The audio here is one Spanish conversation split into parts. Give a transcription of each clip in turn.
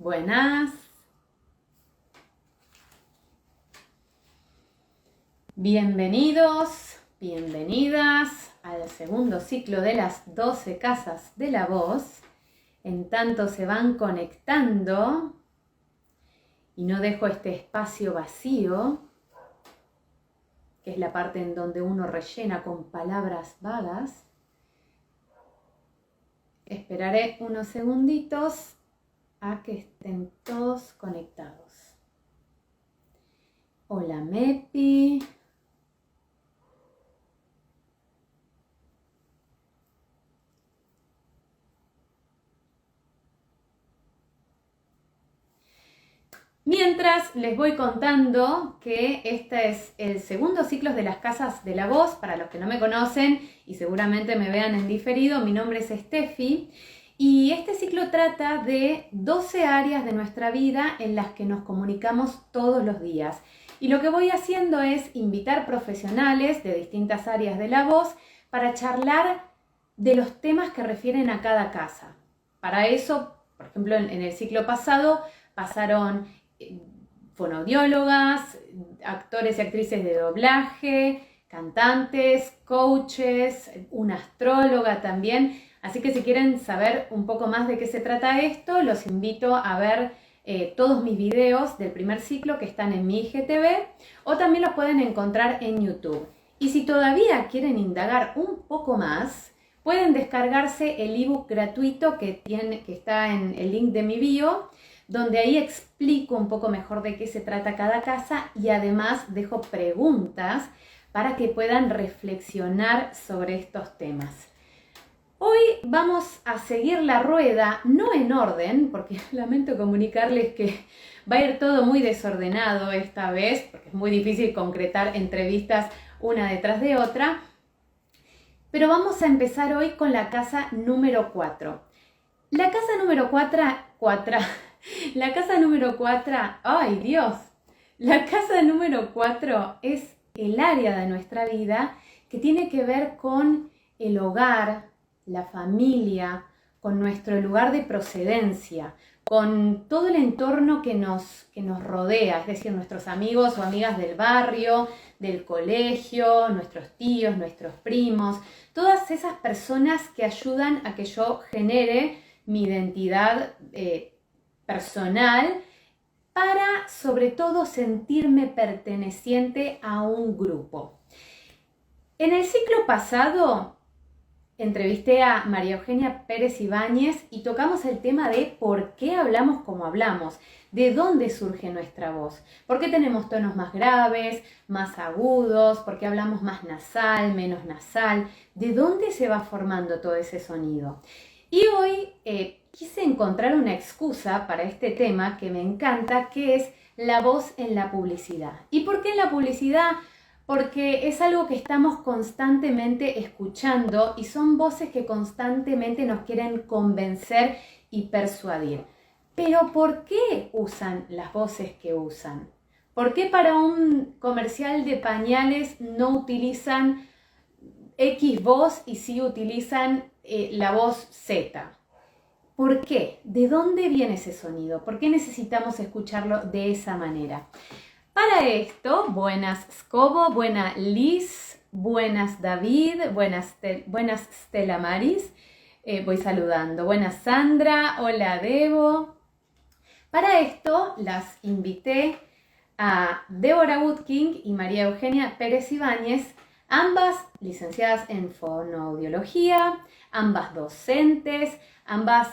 Buenas. Bienvenidos, bienvenidas al segundo ciclo de las 12 casas de la voz. En tanto se van conectando y no dejo este espacio vacío, que es la parte en donde uno rellena con palabras vagas. Esperaré unos segunditos a que estén todos conectados. Hola Mepi. Mientras les voy contando que este es el segundo ciclo de las casas de la voz. Para los que no me conocen y seguramente me vean en diferido, mi nombre es Steffi y este ciclo trata de 12 áreas de nuestra vida en las que nos comunicamos todos los días. Y lo que voy haciendo es invitar profesionales de distintas áreas de la voz para charlar de los temas que refieren a cada casa. Para eso, por ejemplo, en el ciclo pasado pasaron fonoaudiólogas, actores y actrices de doblaje, cantantes, coaches, una astróloga también. Así que si quieren saber un poco más de qué se trata esto, los invito a ver todos mis videos del primer ciclo que están en mi IGTV o también los pueden encontrar en YouTube. Y si todavía quieren indagar un poco más, pueden descargarse el ebook gratuito que está en el link de mi bio, donde ahí explico un poco mejor de qué se trata cada casa y además dejo preguntas para que puedan reflexionar sobre estos temas. Hoy vamos a seguir la rueda, no en orden, porque lamento comunicarles que va a ir todo muy desordenado esta vez, porque es muy difícil concretar entrevistas una detrás de otra, pero vamos a empezar hoy con la casa número 4. La casa número 4, la casa número 4, ¡ay Dios! La casa número 4 es el área de nuestra vida que tiene que ver con el hogar, la familia, con nuestro lugar de procedencia, con todo el entorno que nos rodea, es decir, nuestros amigos o amigas del barrio, del colegio, nuestros tíos, nuestros primos, todas esas personas que ayudan a que yo genere mi identidad personal para, sobre todo, sentirme perteneciente a un grupo. En el ciclo pasado entrevisté a María Eugenia Pérez Ibáñez y tocamos el tema de por qué hablamos como hablamos, de dónde surge nuestra voz, por qué tenemos tonos más graves, más agudos, por qué hablamos más nasal, menos nasal, de dónde se va formando todo ese sonido. Y hoy quise encontrar una excusa para este tema que me encanta, que es la voz en la publicidad. ¿Y por qué en la publicidad? Porque es algo que estamos constantemente escuchando y son voces que constantemente nos quieren convencer y persuadir. Pero ¿por qué usan las voces que usan? ¿Por qué para un comercial de pañales no utilizan X voz y sí utilizan la voz Z? ¿Por qué? ¿De dónde viene ese sonido? ¿Por qué necesitamos escucharlo de esa manera? Para esto, buenas Scobo, buenas Liz, buenas David, buenas Stella Maris, voy saludando, buenas Sandra, hola Debo. Para esto las invité a Débora Woodking y María Eugenia Pérez Ibáñez, ambas licenciadas en fonoaudiología, ambas docentes, ambas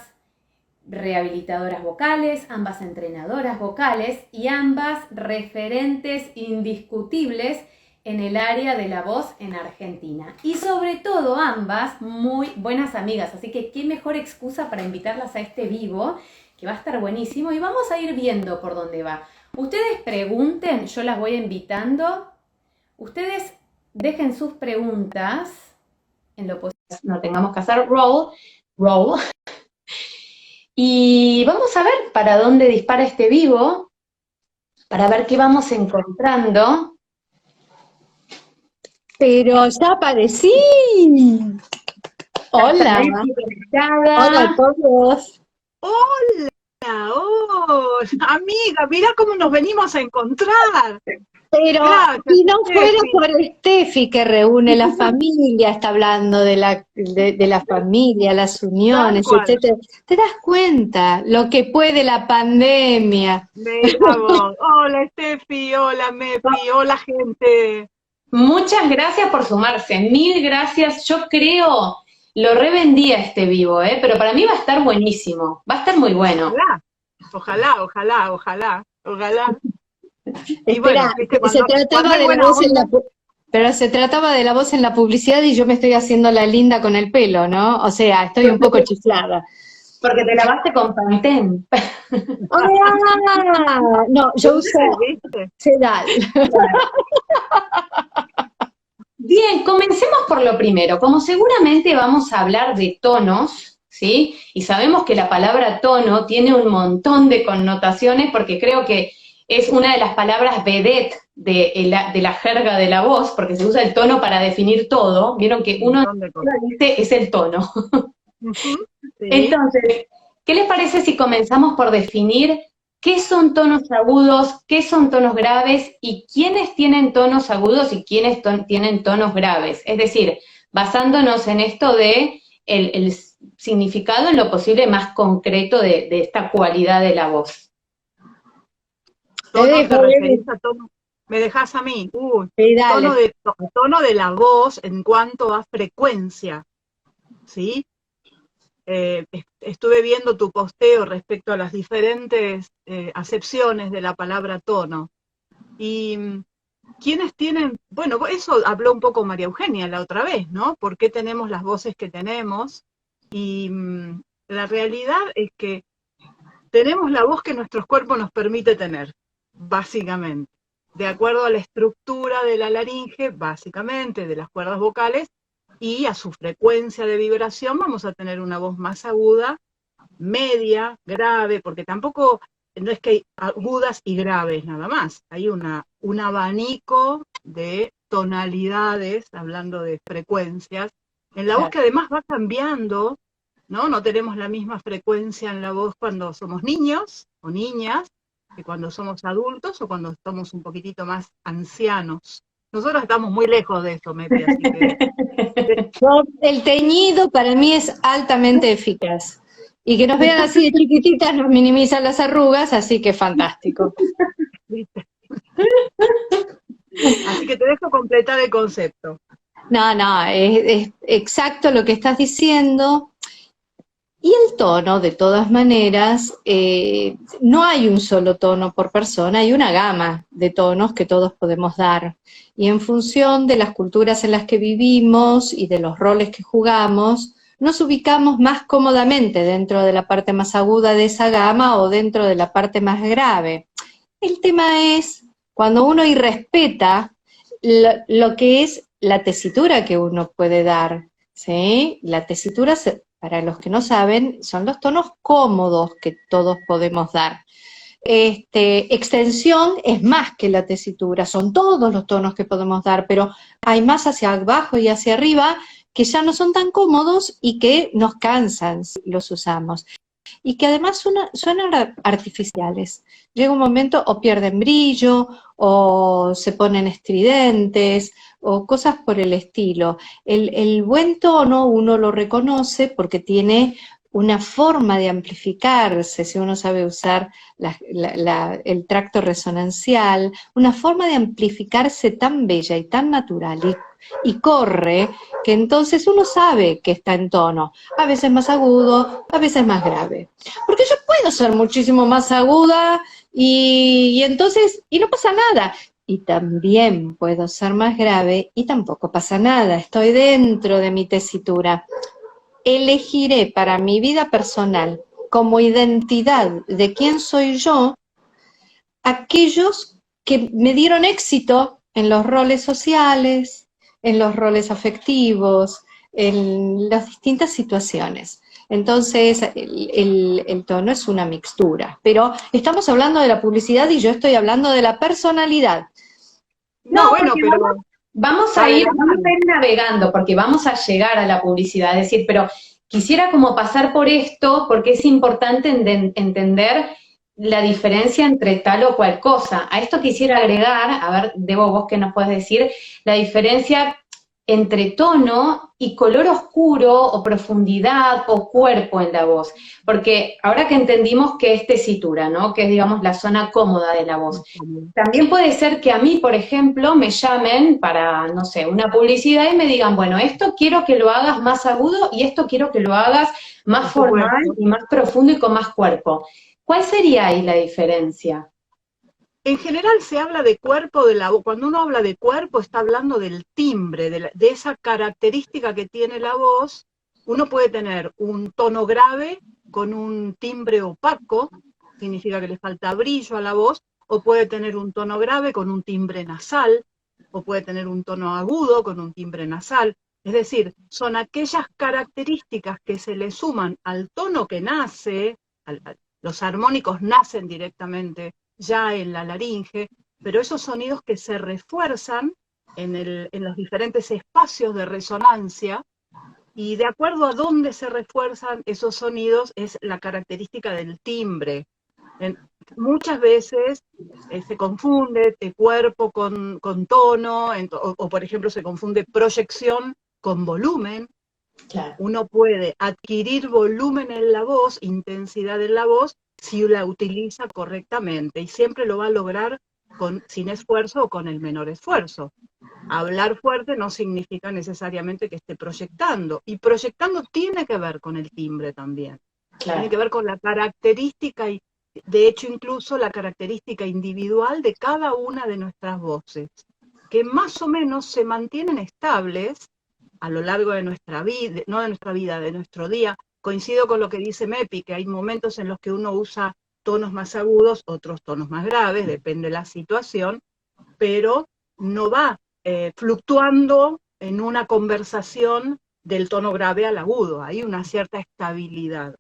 rehabilitadoras vocales, ambas entrenadoras vocales y ambas referentes indiscutibles en el área de la voz en Argentina. Y sobre todo ambas muy buenas amigas, así que qué mejor excusa para invitarlas a este vivo, que va a estar buenísimo y vamos a ir viendo por dónde va. Ustedes pregunten, yo las voy invitando. Ustedes dejen sus preguntas en lo posible. No tengamos que hacer roll. Y vamos a ver para dónde dispara este vivo, para ver qué vamos encontrando. Pero ya aparecí. Hola. Está Hola a conectada. todos. Hola. Oh, amiga, mira cómo nos venimos a encontrar. Pero Gracias, si no fuera Steffi. por Steffi que reúne la familia, está hablando de la familia, las Tal uniones, cual. etcétera, te das cuenta lo que puede la pandemia. Mira vos. Hola, Steffi. Hola, Mepi. Hola, gente. Muchas gracias por sumarse, mil gracias. Yo creo, lo revendía este vivo, pero para mí va a estar buenísimo, va a estar muy bueno. Ojalá. Ojalá, ojalá, ojalá. Ojalá. Y bueno, Espera, viste, se cuando trataba hay de la buena voz en onda. pero se trataba de la voz en la publicidad y yo me estoy haciendo la linda con el pelo, ¿no? O sea, estoy un poco chiflada. Porque te lavaste con Pantene. ¡Ah! No, yo uso ¿Viste? ¿Viste? sedal. Bien, comencemos por lo primero. Como seguramente vamos a hablar de tonos, ¿sí? Y sabemos que la palabra tono tiene un montón de connotaciones porque creo que es una de las palabras vedette de la jerga de la voz, porque se usa el tono para definir todo. Vieron que Un uno montón de cosas. dice es el tono. Ujú, sí. Entonces, ¿qué les parece si comenzamos por definir qué son tonos agudos, qué son tonos graves y quiénes tienen tonos agudos y quiénes tienen tonos graves? Es decir, basándonos en esto de el significado en lo posible más concreto de esta cualidad de la voz. Te Tono, dejo, te Debbie. referís a tono. Me dejas a mí. Sí, dale. Tono de la voz en cuanto a frecuencia. ¿Sí? Estuve viendo tu posteo respecto a las diferentes acepciones de la palabra tono. Y quienes tienen, bueno, eso habló un poco María Eugenia la otra vez, ¿no? ¿Por qué tenemos las voces que tenemos? Y la realidad es que tenemos la voz que nuestros cuerpos nos permite tener, básicamente. De acuerdo a la estructura de la laringe, básicamente, de las cuerdas vocales, y a su frecuencia de vibración, vamos a tener una voz más aguda, media, grave, porque tampoco, no es que hay agudas y graves nada más, hay un abanico de tonalidades, hablando de frecuencias, en la voz que además va cambiando, ¿no? No tenemos la misma frecuencia en la voz cuando somos niños o niñas que cuando somos adultos o cuando estamos un poquitito más ancianos. Nosotros estamos muy lejos de eso, Mepi, así que El teñido para mí es altamente eficaz. Y que nos vean así de chiquititas nos minimizan las arrugas, así que fantástico. ¿viste? Así que te dejo completar el concepto. No, no, es exacto lo que estás diciendo. Y el tono, de todas maneras, no hay un solo tono por persona, hay una gama de tonos que todos podemos dar. Y en función de las culturas en las que vivimos y de los roles que jugamos, nos ubicamos más cómodamente dentro de la parte más aguda de esa gama o dentro de la parte más grave. El tema es cuando uno irrespeta lo que es la tesitura que uno puede dar, ¿sí? La tesitura, para los que no saben, son los tonos cómodos que todos podemos dar. Extensión es más que la tesitura, son todos los tonos que podemos dar, pero hay más hacia abajo y hacia arriba que ya no son tan cómodos y que nos cansan si los usamos. Y que además suenan artificiales. Llega un momento o pierden brillo, o se ponen estridentes, o cosas por el estilo. El buen tono uno lo reconoce porque tiene una forma de amplificarse, si uno sabe usar el tracto resonancial, una forma de amplificarse tan bella y tan natural y corre, que entonces uno sabe que está en tono, a veces más agudo, a veces más grave. Porque yo puedo ser muchísimo más aguda y entonces, y no pasa nada. Y también puedo ser más grave y tampoco pasa nada, estoy dentro de mi tesitura. Elegiré para mi vida personal, como identidad de quién soy yo, aquellos que me dieron éxito en los roles sociales, en los roles afectivos, en las distintas situaciones. Entonces, el tono es una mixtura, pero estamos hablando de la publicidad y yo estoy hablando de la personalidad. No, bueno, pero vamos a ir navegando porque vamos a llegar a la publicidad, es decir, pero quisiera como pasar por esto porque es importante entender la diferencia entre tal o cual cosa. A esto quisiera agregar, a ver, Debo, vos qué nos puedes decir, la diferencia entre tono y color oscuro o profundidad o cuerpo en la voz. Porque ahora que entendimos que es tesitura, ¿no? Que es, digamos, la zona cómoda de la voz. También puede ser que a mí, por ejemplo, me llamen para, no sé, una publicidad y me digan, bueno, esto quiero que lo hagas más agudo y esto quiero que lo hagas más Por formal supuesto. y más profundo y con más cuerpo. ¿Cuál sería ahí la diferencia? En general se habla de cuerpo de la voz. Cuando uno habla de cuerpo, está hablando del timbre, de esa característica que tiene la voz. Uno puede tener un tono grave con un timbre opaco, significa que le falta brillo a la voz, o puede tener un tono grave con un timbre nasal, o puede tener un tono agudo con un timbre nasal. Es decir, son aquellas características que se le suman al tono que nace, los armónicos nacen directamente ya en la laringe, pero esos sonidos que se refuerzan en los diferentes espacios de resonancia, y de acuerdo a dónde se refuerzan esos sonidos es la característica del timbre. Muchas veces se confunde cuerpo con tono, o por ejemplo se confunde proyección con volumen. Claro. Uno puede adquirir volumen en la voz, intensidad en la voz, si la utiliza correctamente, y siempre lo va a lograr sin esfuerzo o con el menor esfuerzo. Hablar fuerte no significa necesariamente que esté proyectando, y proyectando tiene que ver con el timbre también. Claro. Tiene que ver con la característica, y de hecho incluso la característica individual de cada una de nuestras voces, que más o menos se mantienen estables a lo largo de nuestra vida, no de nuestra vida, de nuestro día. Coincido con lo que dice Mepi, que hay momentos en los que uno usa tonos más agudos, otros tonos más graves, depende de la situación, pero no va fluctuando en una conversación del tono grave al agudo, hay una cierta estabilidad.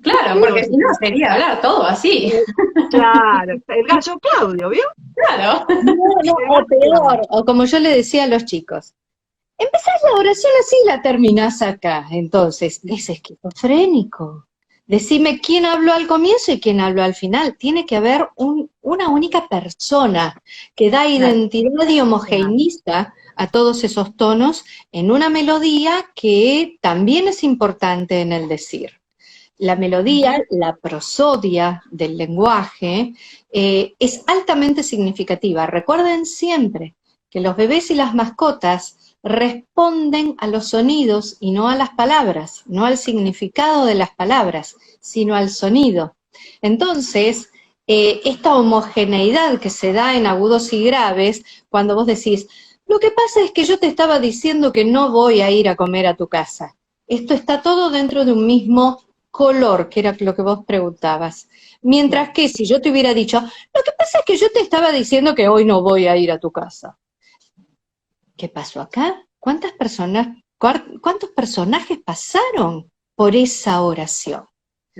Claro, porque si no sería hablar todo así. Claro, el gallo Claudio, ¿vio? Claro. No, o peor, o como yo le decía a los chicos, empezás la oración así y la terminás acá. Entonces, es esquizofrénico. Decime quién habló al comienzo y quién habló al final. Tiene que haber una única persona que da identidad y homogeneiza a todos esos tonos en una melodía que también es importante en el decir. La melodía, la prosodia del lenguaje, es altamente significativa. Recuerden siempre que los bebés y las mascotas responden a los sonidos y no a las palabras, no al significado de las palabras, sino al sonido. Entonces, esta homogeneidad que se da en agudos y graves, cuando vos decís, lo que pasa es que yo te estaba diciendo que no voy a ir a comer a tu casa. Esto está todo dentro de un mismo color, que era lo que vos preguntabas. Mientras que si yo te hubiera dicho, lo que pasa es que yo te estaba diciendo que hoy no voy a ir a tu casa. ¿Qué pasó acá? ¿Cuántos personajes pasaron por esa oración?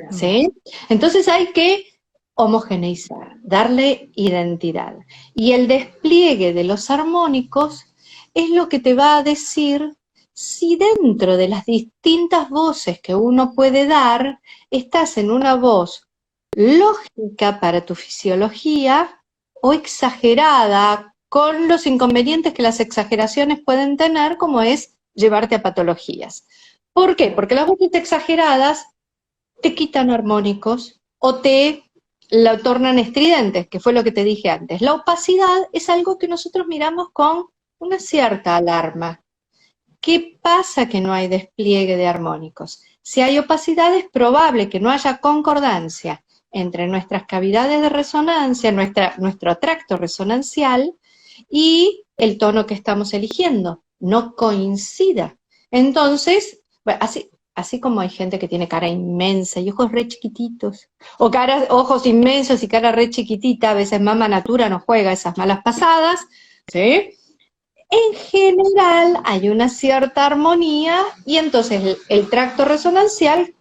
¿Sí? Entonces hay que homogeneizar, darle identidad. Y el despliegue de los armónicos es lo que te va a decir si dentro de las distintas voces que uno puede dar, estás en una voz lógica para tu fisiología o exagerada, con los inconvenientes que las exageraciones pueden tener, como es llevarte a patologías. ¿Por qué? Porque las voces exageradas te quitan armónicos o te la tornan estridentes, que fue lo que te dije antes. La opacidad es algo que nosotros miramos con una cierta alarma. ¿Qué pasa que no hay despliegue de armónicos? Si hay opacidad es probable que no haya concordancia entre nuestras cavidades de resonancia, nuestro tracto resonancial y el tono que estamos eligiendo. No coincida. Entonces, bueno, así como hay gente que tiene cara inmensa y ojos re chiquititos, o ojos inmensos y cara re chiquitita, a veces Mama Natura nos juega esas malas pasadas, ¿sí? En general hay una cierta armonía y entonces el tracto resonancial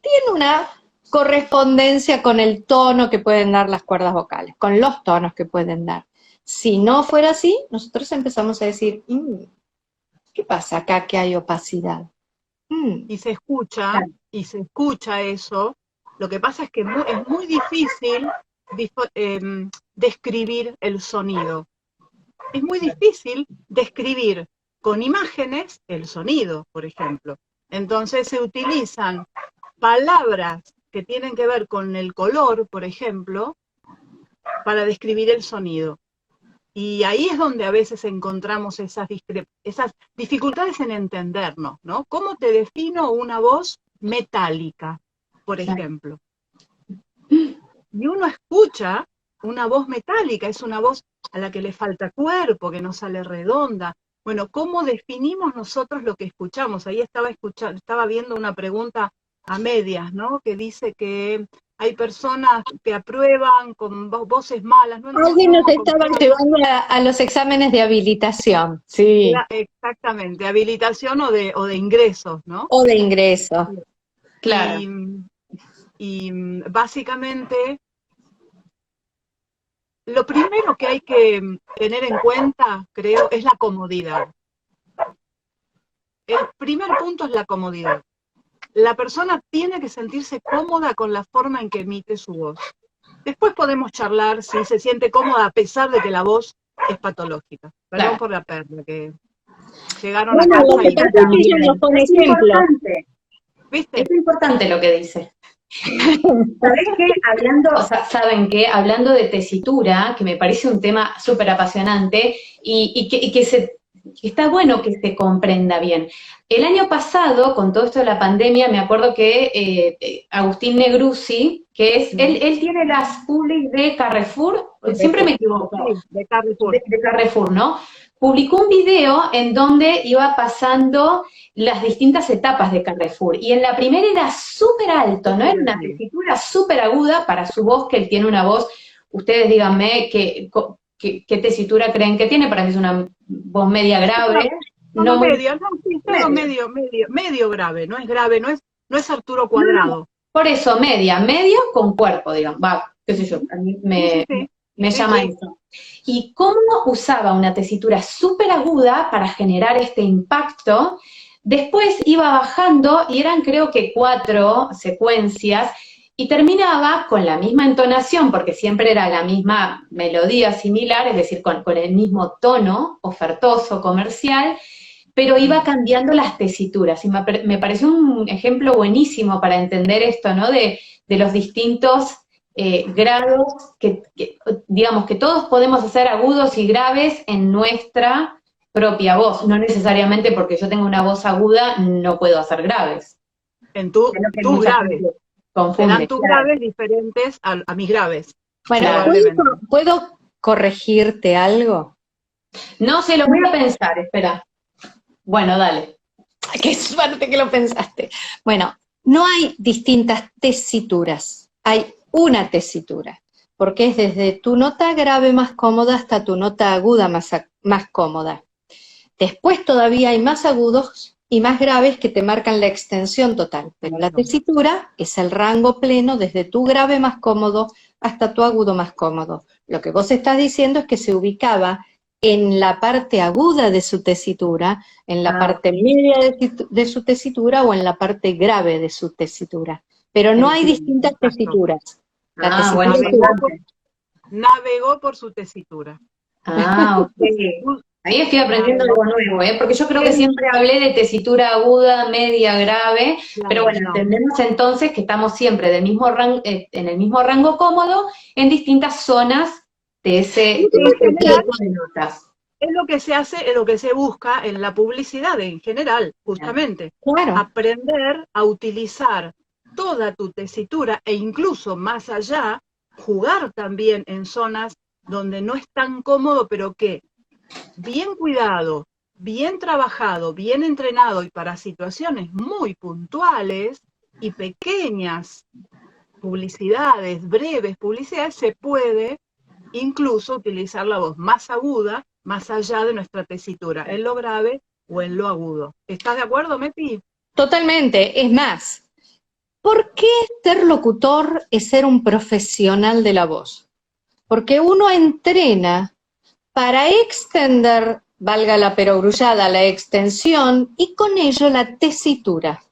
tiene una correspondencia con el tono que pueden dar las cuerdas vocales, con los tonos que pueden dar. Si no fuera así, nosotros empezamos a decir, ¿qué pasa acá que hay opacidad? y se escucha, Claro. y se escucha eso. Lo que pasa es que es muy difícil describir el sonido. Es muy difícil describir con imágenes el sonido, por ejemplo. Entonces se utilizan palabras que tienen que ver con el color, por ejemplo, para describir el sonido. Y ahí es donde a veces encontramos esas dificultades en entendernos, ¿no? ¿Cómo te defino una voz metálica, por ejemplo? Y uno escucha una voz metálica, es una voz a la que le falta cuerpo, que no sale redonda. Bueno, ¿cómo definimos nosotros lo que escuchamos? Ahí estaba viendo una pregunta a medias, ¿no? Que dice que hay personas que aprueban con voces malas. Alguien nos estaba llevando a los exámenes de habilitación, sí. Exactamente, habilitación o de ingresos, ¿no? O de ingreso. Claro. Y básicamente, lo primero que hay que tener en cuenta, creo, es la comodidad. El primer punto es la comodidad. La persona tiene que sentirse cómoda con la forma en que emite su voz. Después podemos charlar si se siente cómoda a pesar de que la voz es patológica. Perdón Claro. por la perla, que llegaron Bueno, a casa lo que y... pasa es que ella nos pone Es ejemplo. importante. ¿Viste? Es importante lo que dice. ¿Sabés qué? ¿Saben qué? Hablando de tesitura, que me parece un tema súper apasionante que está bueno que se comprenda bien. El año pasado, con todo esto de la pandemia, me acuerdo que Agustín Negruzi, que es, él tiene las publis de Carrefour, siempre me equivoco, Sí, de Carrefour. de Carrefour, ¿no? Publicó un video en donde iba pasando las distintas etapas de Carrefour. Y en la primera era súper alto, ¿no? Era una tesitura súper aguda para su voz, que él tiene una voz. Ustedes díganme qué tesitura creen que tiene, para mí es una voz media grave. No, muy... medio, no, sí, todo medio grave, no es grave, no es Arturo Cuadrado. No, por eso, medio con cuerpo, digamos, va, qué sé yo, a mí me llama eso. Y cómo usaba una tesitura súper aguda para generar este impacto. Después iba bajando y eran creo que 4 secuencias y terminaba con la misma entonación, porque siempre era la misma melodía similar, es decir, con el mismo tono ofertoso, comercial, pero iba cambiando las tesituras. Y me pareció un ejemplo buenísimo para entender esto, ¿no? De los distintos grados digamos, que todos podemos hacer agudos y graves en nuestra propia voz, no necesariamente porque yo tengo una voz aguda no puedo hacer graves. En tus graves. Serán tus graves diferentes a mis graves. Bueno, ¿puedo corregirte algo? No se lo voy a pensar, espera. Bueno, dale. Qué suerte que lo pensaste. Bueno, no hay distintas tesituras, hay una tesitura, porque es desde tu nota grave más cómoda hasta tu nota aguda más cómoda. Después todavía hay más agudos y más graves que te marcan la extensión total, pero la tesitura es el rango pleno desde tu grave más cómodo hasta tu agudo más cómodo. Lo que vos estás diciendo es que se ubicaba en la parte aguda de su tesitura, en la parte media de su tesitura o en la parte grave de su tesitura. Pero no hay distintas tesituras. La tesitura navegó por su tesitura. Ok. Ahí estoy aprendiendo algo nuevo, porque yo creo que siempre hablé de tesitura aguda, media, grave, pero bueno, entendemos entonces que estamos siempre en el mismo rango cómodo en distintas zonas de ese tipo de notas. Es lo que se hace, es lo que se busca en la publicidad en general, justamente. Claro. Aprender a utilizar toda tu tesitura e incluso más allá, jugar también en zonas donde no es tan cómodo, pero que bien cuidado, bien trabajado, bien entrenado y para situaciones muy puntuales y pequeñas publicidades, breves publicidades, se puede incluso utilizar la voz más aguda, más allá de nuestra tesitura, en lo grave o en lo agudo. ¿Estás de acuerdo, Mepi? Totalmente. Es más, ¿por qué ser locutor es ser un profesional de la voz? Porque uno entrena para extender, valga la perogrullada, la extensión y con ello la tesitura.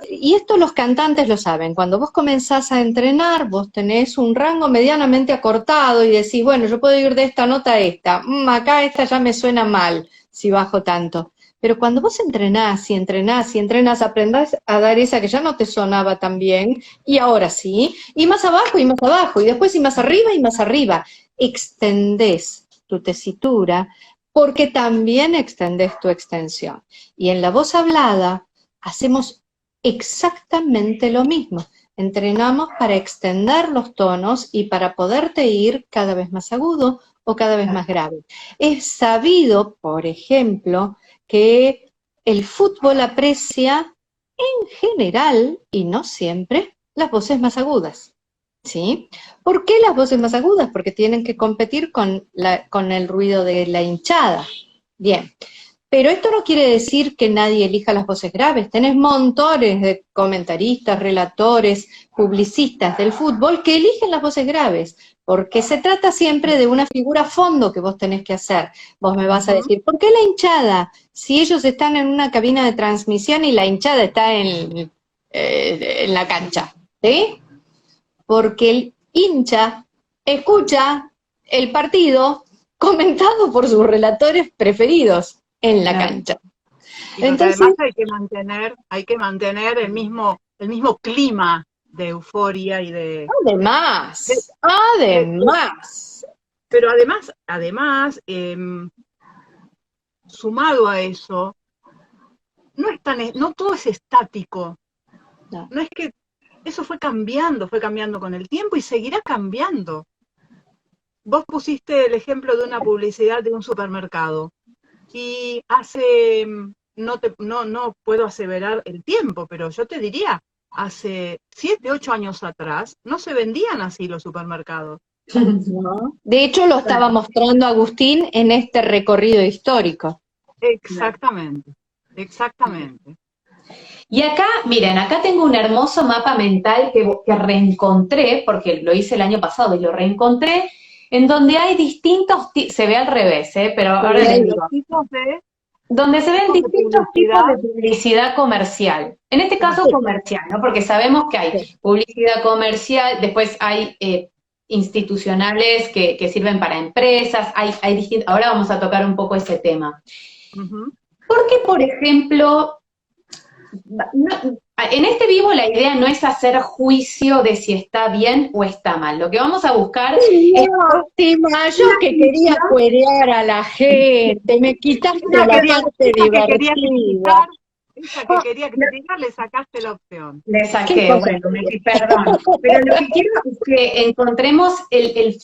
Y esto los cantantes lo saben, cuando vos comenzás a entrenar, vos tenés un rango medianamente acortado y decís, bueno, yo puedo ir de esta nota a esta, acá esta ya me suena mal si bajo tanto. Pero cuando vos entrenás y entrenás y entrenás, aprendás a dar esa que ya no te sonaba tan bien, y ahora sí, y más abajo, y después y más arriba, extendés tu tesitura, porque también extendés tu extensión. Y en la voz hablada hacemos exactamente lo mismo. Entrenamos para extender los tonos y para poderte ir cada vez más agudo o cada vez más grave. Es sabido, por ejemplo, que el fútbol aprecia en general, y no siempre, las voces más agudas. ¿Sí? ¿Por qué las voces más agudas? Porque tienen que competir con el ruido de la hinchada. Bien. Pero esto no quiere decir que nadie elija las voces graves. Tenés montones de comentaristas, relatores, publicistas del fútbol que eligen las voces graves, porque se trata siempre de una figura a fondo que vos tenés que hacer. Vos me vas a decir, ¿por qué la hinchada? Si ellos están en una cabina de transmisión y la hinchada está en la cancha, ¿sí? Porque el hincha escucha el partido comentado por sus relatores preferidos en la cancha. Y entonces, además hay que mantener el mismo clima de euforia y de... Además. Pero además, sumado a eso, no todo es estático. No es que eso fue cambiando con el tiempo y seguirá cambiando. Vos pusiste el ejemplo de una publicidad de un supermercado. Y hace, no puedo aseverar el tiempo, pero yo te diría, hace 7, 8 años atrás, no se vendían así los supermercados. No. De hecho, lo estaba mostrando Agustín en este recorrido histórico. Exactamente, exactamente. Y acá, miren, acá tengo un hermoso mapa mental que reencontré, porque lo hice el año pasado y lo reencontré, en donde hay distintos, se ve al revés, pero ahora les digo, donde se ven distintos tipos de publicidad comercial. En este caso comercial, ¿no? Porque sabemos que hay publicidad comercial, después hay institucionales que sirven para empresas, hay distintos, ahora vamos a tocar un poco ese tema. Porque, por ejemplo, en este vivo la idea no es hacer juicio de si está bien o está mal. Lo que vamos a buscar es... Yo que quería cuerear a la gente, me quitaste la parte divertida. Esa que quería criticar, le sacaste la opción. Le saqué, bueno, perdón. Pero lo que quiero es que encontremos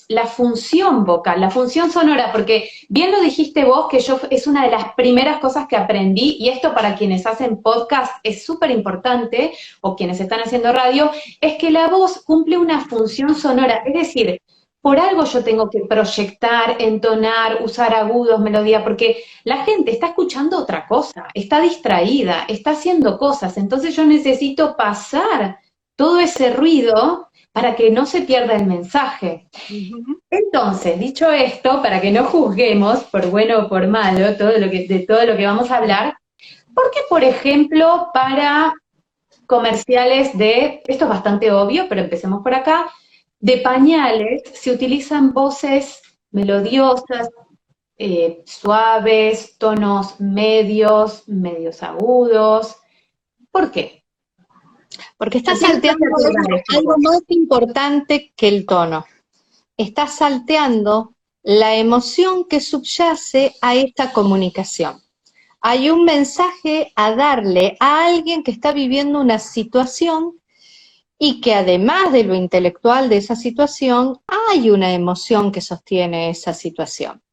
la función vocal, la función sonora, porque bien lo dijiste vos, que es una de las primeras cosas que aprendí, y esto para quienes hacen podcast es súper importante, o quienes están haciendo radio, es que la voz cumple una función sonora, es decir, por algo yo tengo que proyectar, entonar, usar agudos, melodía, porque la gente está escuchando otra cosa, está distraída, está haciendo cosas, entonces yo necesito pasar todo ese ruido para que no se pierda el mensaje. Entonces, dicho esto, para que no juzguemos por bueno o por malo de todo lo que vamos a hablar, porque, por ejemplo, para comerciales esto es bastante obvio, pero empecemos por acá, de pañales se utilizan voces melodiosas, suaves, tonos medios agudos. ¿Por qué? Porque estás salteando algo más importante que el tono. Estás salteando la emoción que subyace a esta comunicación. Hay un mensaje a darle a alguien que está viviendo una situación y que además de lo intelectual de esa situación, hay una emoción que sostiene esa situación.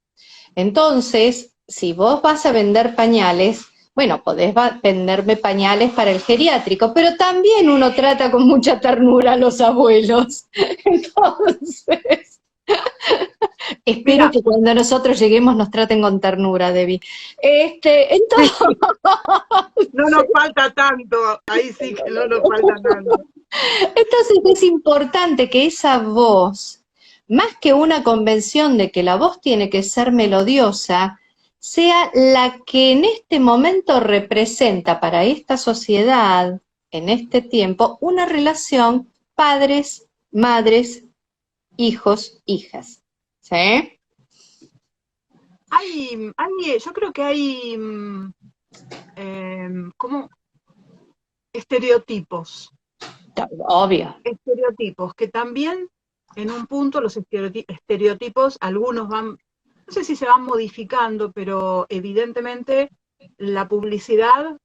Entonces, si vos vas a vender pañales, bueno, podés venderme pañales para el geriátrico, pero también uno trata con mucha ternura a los abuelos. Entonces, espero que cuando nosotros lleguemos nos traten con ternura, Debbie. Entonces, no nos falta tanto, ahí sí que no nos falta tanto. Entonces es importante que esa voz, más que una convención de que la voz tiene que ser melodiosa, sea la que en este momento representa para esta sociedad en este tiempo una relación padres, madres, hijos, hijas. ¿Sí? Yo creo que hay como estereotipos, Obvio. que también en un punto los estereotipos, algunos van, no sé si se van modificando, pero evidentemente la publicidad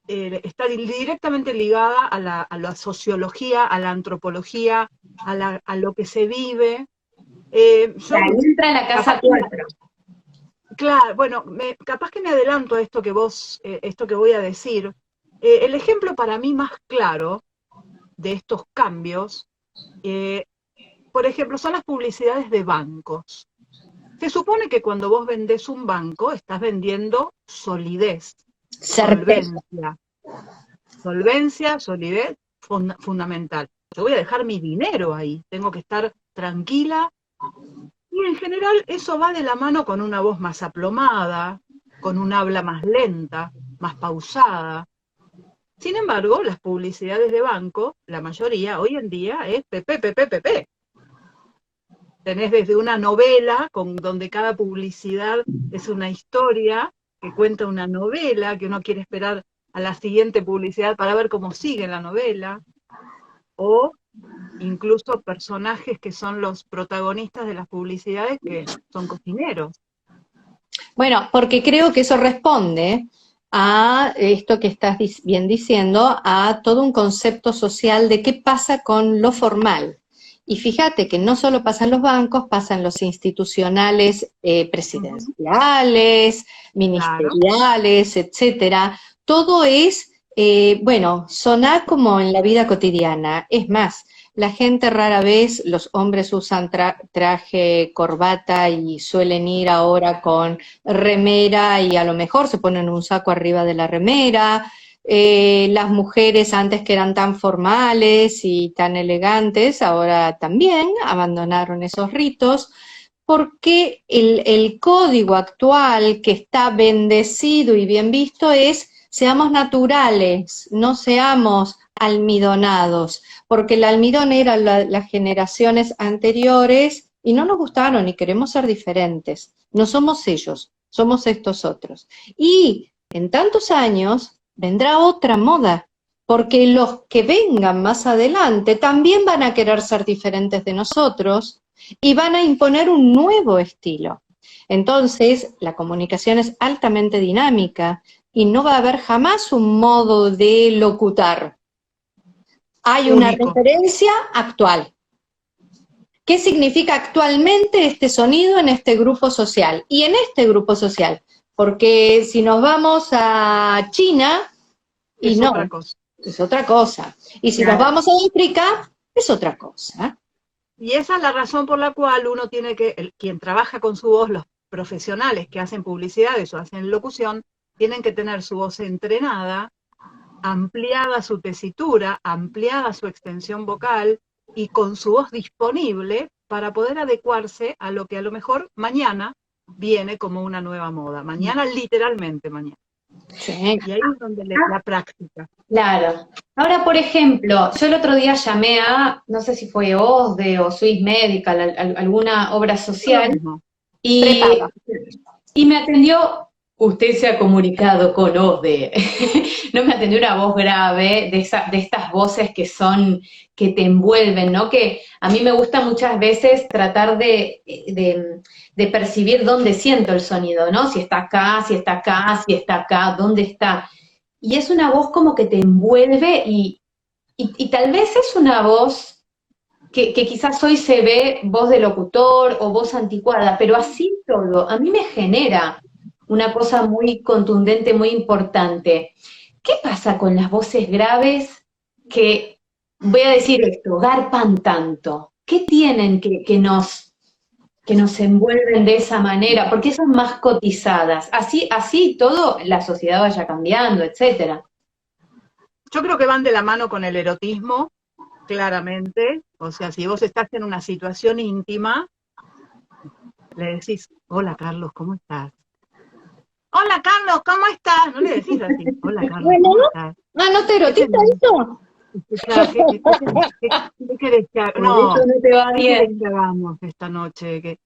está directamente ligada a la sociología, a la antropología, a lo que se vive. Yo Ahí entra la casa capaz que 4. claro, bueno, capaz que me adelanto a esto esto que voy a decir. El ejemplo para mí más claro de estos cambios, eh, por ejemplo, son las publicidades de bancos. Se supone que cuando vos vendés un banco, estás vendiendo solidez, Certeza. solidez fundamental. Yo voy a dejar mi dinero ahí, tengo que estar tranquila. Y en general eso va de la mano con una voz más aplomada, con un habla más lenta, más pausada. Sin embargo, las publicidades de banco, la mayoría hoy en día es PPPPP. Tenés desde una novela, donde cada publicidad es una historia que cuenta una novela, que uno quiere esperar a la siguiente publicidad para ver cómo sigue la novela, o incluso personajes que son los protagonistas de las publicidades que son cocineros. Bueno, porque creo que eso responde a esto que estás bien diciendo, a todo un concepto social de qué pasa con lo formal. Y fíjate que no solo pasa en los bancos, pasa en los institucionales presidenciales, Claro, ministeriales, etcétera. Todo es, bueno, sonar como en la vida cotidiana. Es más, la gente rara vez, los hombres usan traje, corbata y suelen ir ahora con remera y a lo mejor se ponen un saco arriba de la remera. Las mujeres antes que eran tan formales y tan elegantes, ahora también abandonaron esos ritos, porque el código actual que está bendecido y bien visto es seamos naturales, no seamos almidonados, porque el almidón era las generaciones anteriores y no nos gustaron y queremos ser diferentes. No somos ellos, somos estos otros. Y en tantos años vendrá otra moda, porque los que vengan más adelante también van a querer ser diferentes de nosotros y van a imponer un nuevo estilo. Entonces, la comunicación es altamente dinámica y no va a haber jamás un modo de locutar. Hay una único. referencia actual. ¿Qué significa actualmente este sonido en este grupo social? Y en este grupo social, porque si nos vamos a China, y Es no, otra cosa. es otra cosa. Y si nos Claro. vamos a África, es otra cosa. Y esa es la razón por la cual uno tiene que, quien trabaja con su voz, los profesionales que hacen publicidades o hacen locución, tienen que tener su voz entrenada, ampliada su tesitura, ampliada su extensión vocal y con su voz disponible para poder adecuarse a lo que a lo mejor mañana viene como una nueva moda. Mañana, literalmente mañana. Sí. Y ahí es donde la práctica. Claro. Ahora, por ejemplo, yo el otro día llamé a, no sé si fue OSDE o Swiss Medical, alguna obra Lo social, mismo. y, y me atendió, usted se ha comunicado con OSDE. No me atendió una voz grave, de estas voces que son, que te envuelven, ¿no? Que a mí me gusta muchas veces tratar de percibir dónde siento el sonido, ¿no? Si está acá, si está acá, si está acá, dónde está. Y es una voz como que te envuelve y tal vez es una voz que quizás hoy se ve voz de locutor o voz anticuada, pero así todo, a mí me genera una cosa muy contundente, muy importante. ¿Qué pasa con las voces graves que, voy a decir esto, garpan tanto? ¿Qué tienen que nos envuelven de esa manera? ¿Por qué son más cotizadas? Así todo, la sociedad vaya cambiando, etcétera. Yo creo que van de la mano con el erotismo, claramente. O sea, si vos estás en una situación íntima, le decís, hola Carlos, ¿cómo estás? Hola Carlos, ¿cómo estás? No le decís así, hola Carlos, Bueno, ¿cómo estás? ah, ¿no te ¿Qué erotiza tenés? eso? Escuchá, ¿qué querés que Por eso no te va qué querés bien. que hagamos esta noche?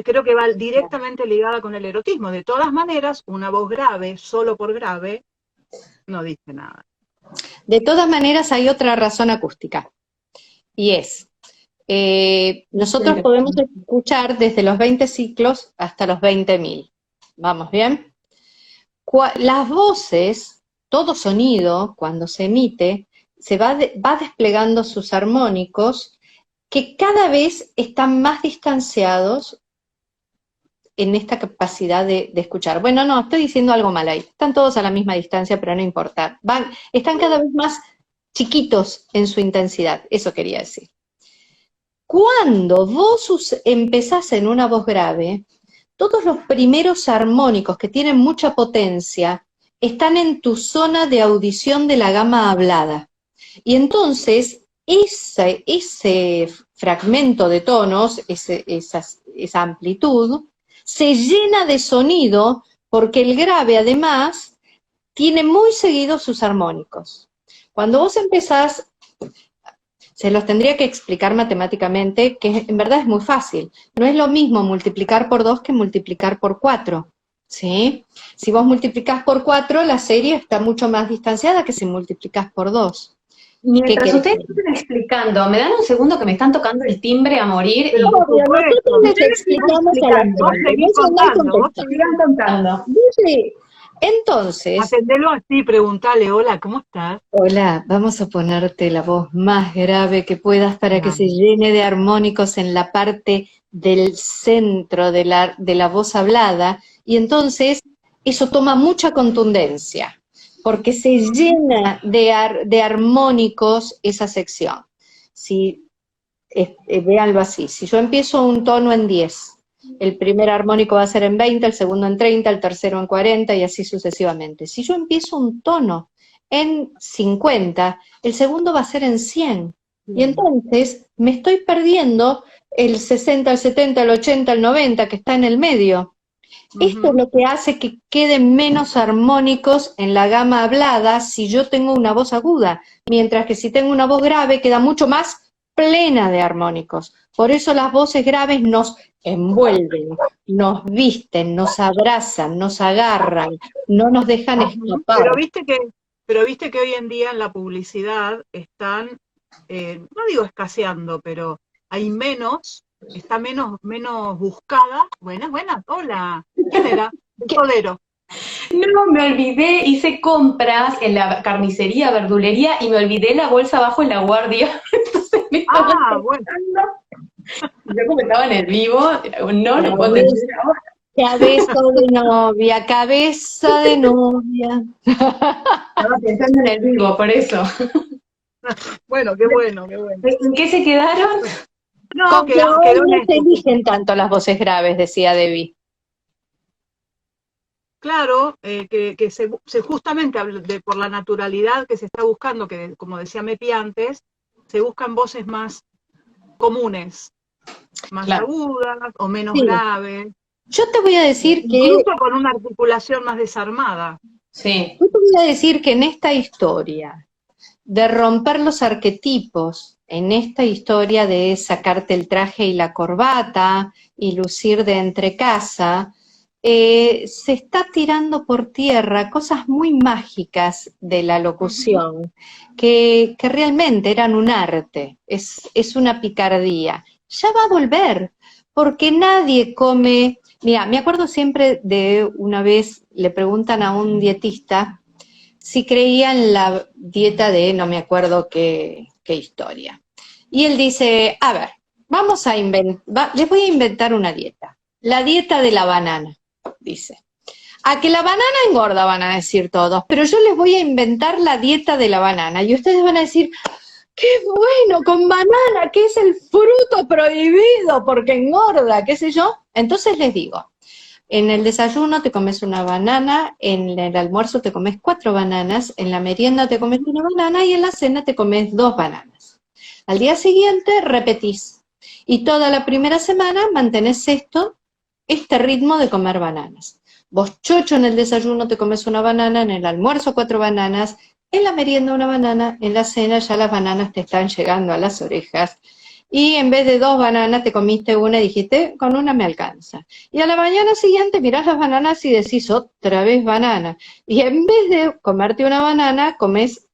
Creo que va directamente ligada con el erotismo. De todas maneras, una voz grave, solo por grave, no dice nada. De todas maneras, hay otra razón acústica, y es, nosotros podemos escuchar desde los 20 ciclos hasta los 20.000. ¿Vamos bien? Las voces, todo sonido, cuando se emite, va desplegando sus armónicos que cada vez están más distanciados en esta capacidad de escuchar. Bueno, no, estoy diciendo algo mal ahí. Están todos a la misma distancia, pero no importa. Están cada vez más chiquitos en su intensidad, eso quería decir. Cuando vos empezás en una voz grave, todos los primeros armónicos que tienen mucha potencia están en tu zona de audición de la gama hablada. Y entonces, ese fragmento de tonos, esa amplitud, se llena de sonido porque el grave, además, tiene muy seguidos sus armónicos. Cuando vos empezás, se los tendría que explicar matemáticamente, que en verdad es muy fácil. No es lo mismo multiplicar por 2 que multiplicar por 4. ¿Sí? Si vos multiplicás por 4, la serie está mucho más distanciada que si multiplicás por 2. Mientras ustedes están explicando, me dan un segundo que me están tocando el timbre a morir Pero y por Obvio, nosotros supuesto, les explicamos a la vos gente. seguís Vos andá y contando, contestá. sigan contando. Dice, entonces, atendelo así, preguntale, hola, ¿cómo estás? hola, vamos a ponerte la voz más grave que puedas para que se Claro. llene de armónicos en la parte del centro de la voz hablada, y entonces eso toma mucha contundencia, porque se llena de armónicos esa sección. Si, véanlo así, si yo empiezo un tono en 10, el primer armónico va a ser en 20, el segundo en 30, el tercero en 40 y así sucesivamente. Si yo empiezo un tono en 50, el segundo va a ser en 100. Y entonces me estoy perdiendo el 60, el 70, el 80, el 90 que está en el medio. Esto es lo que hace que queden menos armónicos en la gama hablada si yo tengo una voz aguda, mientras que si tengo una voz grave queda mucho más plena de armónicos. Por eso las voces graves nos envuelven, nos visten, nos abrazan, nos agarran, no nos dejan escapar. Pero viste que hoy en día en la publicidad están, no digo escaseando, pero hay está menos buscada. Buenas, buenas, hola. ¿Quién era? El todero. No, me olvidé, hice compras en la carnicería, verdulería y me olvidé la bolsa abajo en la guardia. Entonces me estaban Bueno. contando. Yo como estaba en el vivo, no lo puedo entender ahora. Cabeza de novia, cabeza de novia. Estaba pensando en el vivo, por eso. Bueno, qué bueno, qué bueno. ¿En qué se quedaron? No, Con que quedó hoy en no se esto. eligen tanto las voces graves, decía Debbie. Claro, que justamente por la naturalidad que se está buscando, que como decía Mepi antes, se buscan voces más comunes, más Claro. agudas o menos Sí. graves, Yo te voy a decir incluso con una articulación más desarmada. Sí. yo te voy a decir que en esta historia de romper los arquetipos, en esta historia de sacarte el traje y la corbata y lucir de entrecasa, se está tirando por tierra cosas muy mágicas de la locución, que realmente eran un arte, es una picardía. Ya va a volver, porque nadie come. Mira, me acuerdo siempre de una vez, le preguntan a un dietista si creía en la dieta de no me acuerdo qué historia. Y él dice, a ver, les voy a inventar una dieta. La dieta de la banana, dice. A que la banana engorda, van a decir todos, pero yo les voy a inventar la dieta de la banana. Y ustedes van a decir, ¡qué bueno, con banana, que es el fruto prohibido porque engorda, qué sé yo! Entonces les digo, en el desayuno te comes una banana, en el almuerzo te comes 4 bananas, en la merienda te comes una banana y en la cena te comes 2 bananas. Al día siguiente repetís. Y toda la primera semana mantenés este ritmo de comer bananas. Vos chocho en el desayuno te comes una banana, en el almuerzo 4 bananas, en la merienda una banana, en la cena ya las bananas te están llegando a las orejas. Y en vez de 2 bananas te comiste una y dijiste, con una me alcanza. Y a la mañana siguiente mirás las bananas y decís, otra vez banana. Y en vez de comerte una banana, comes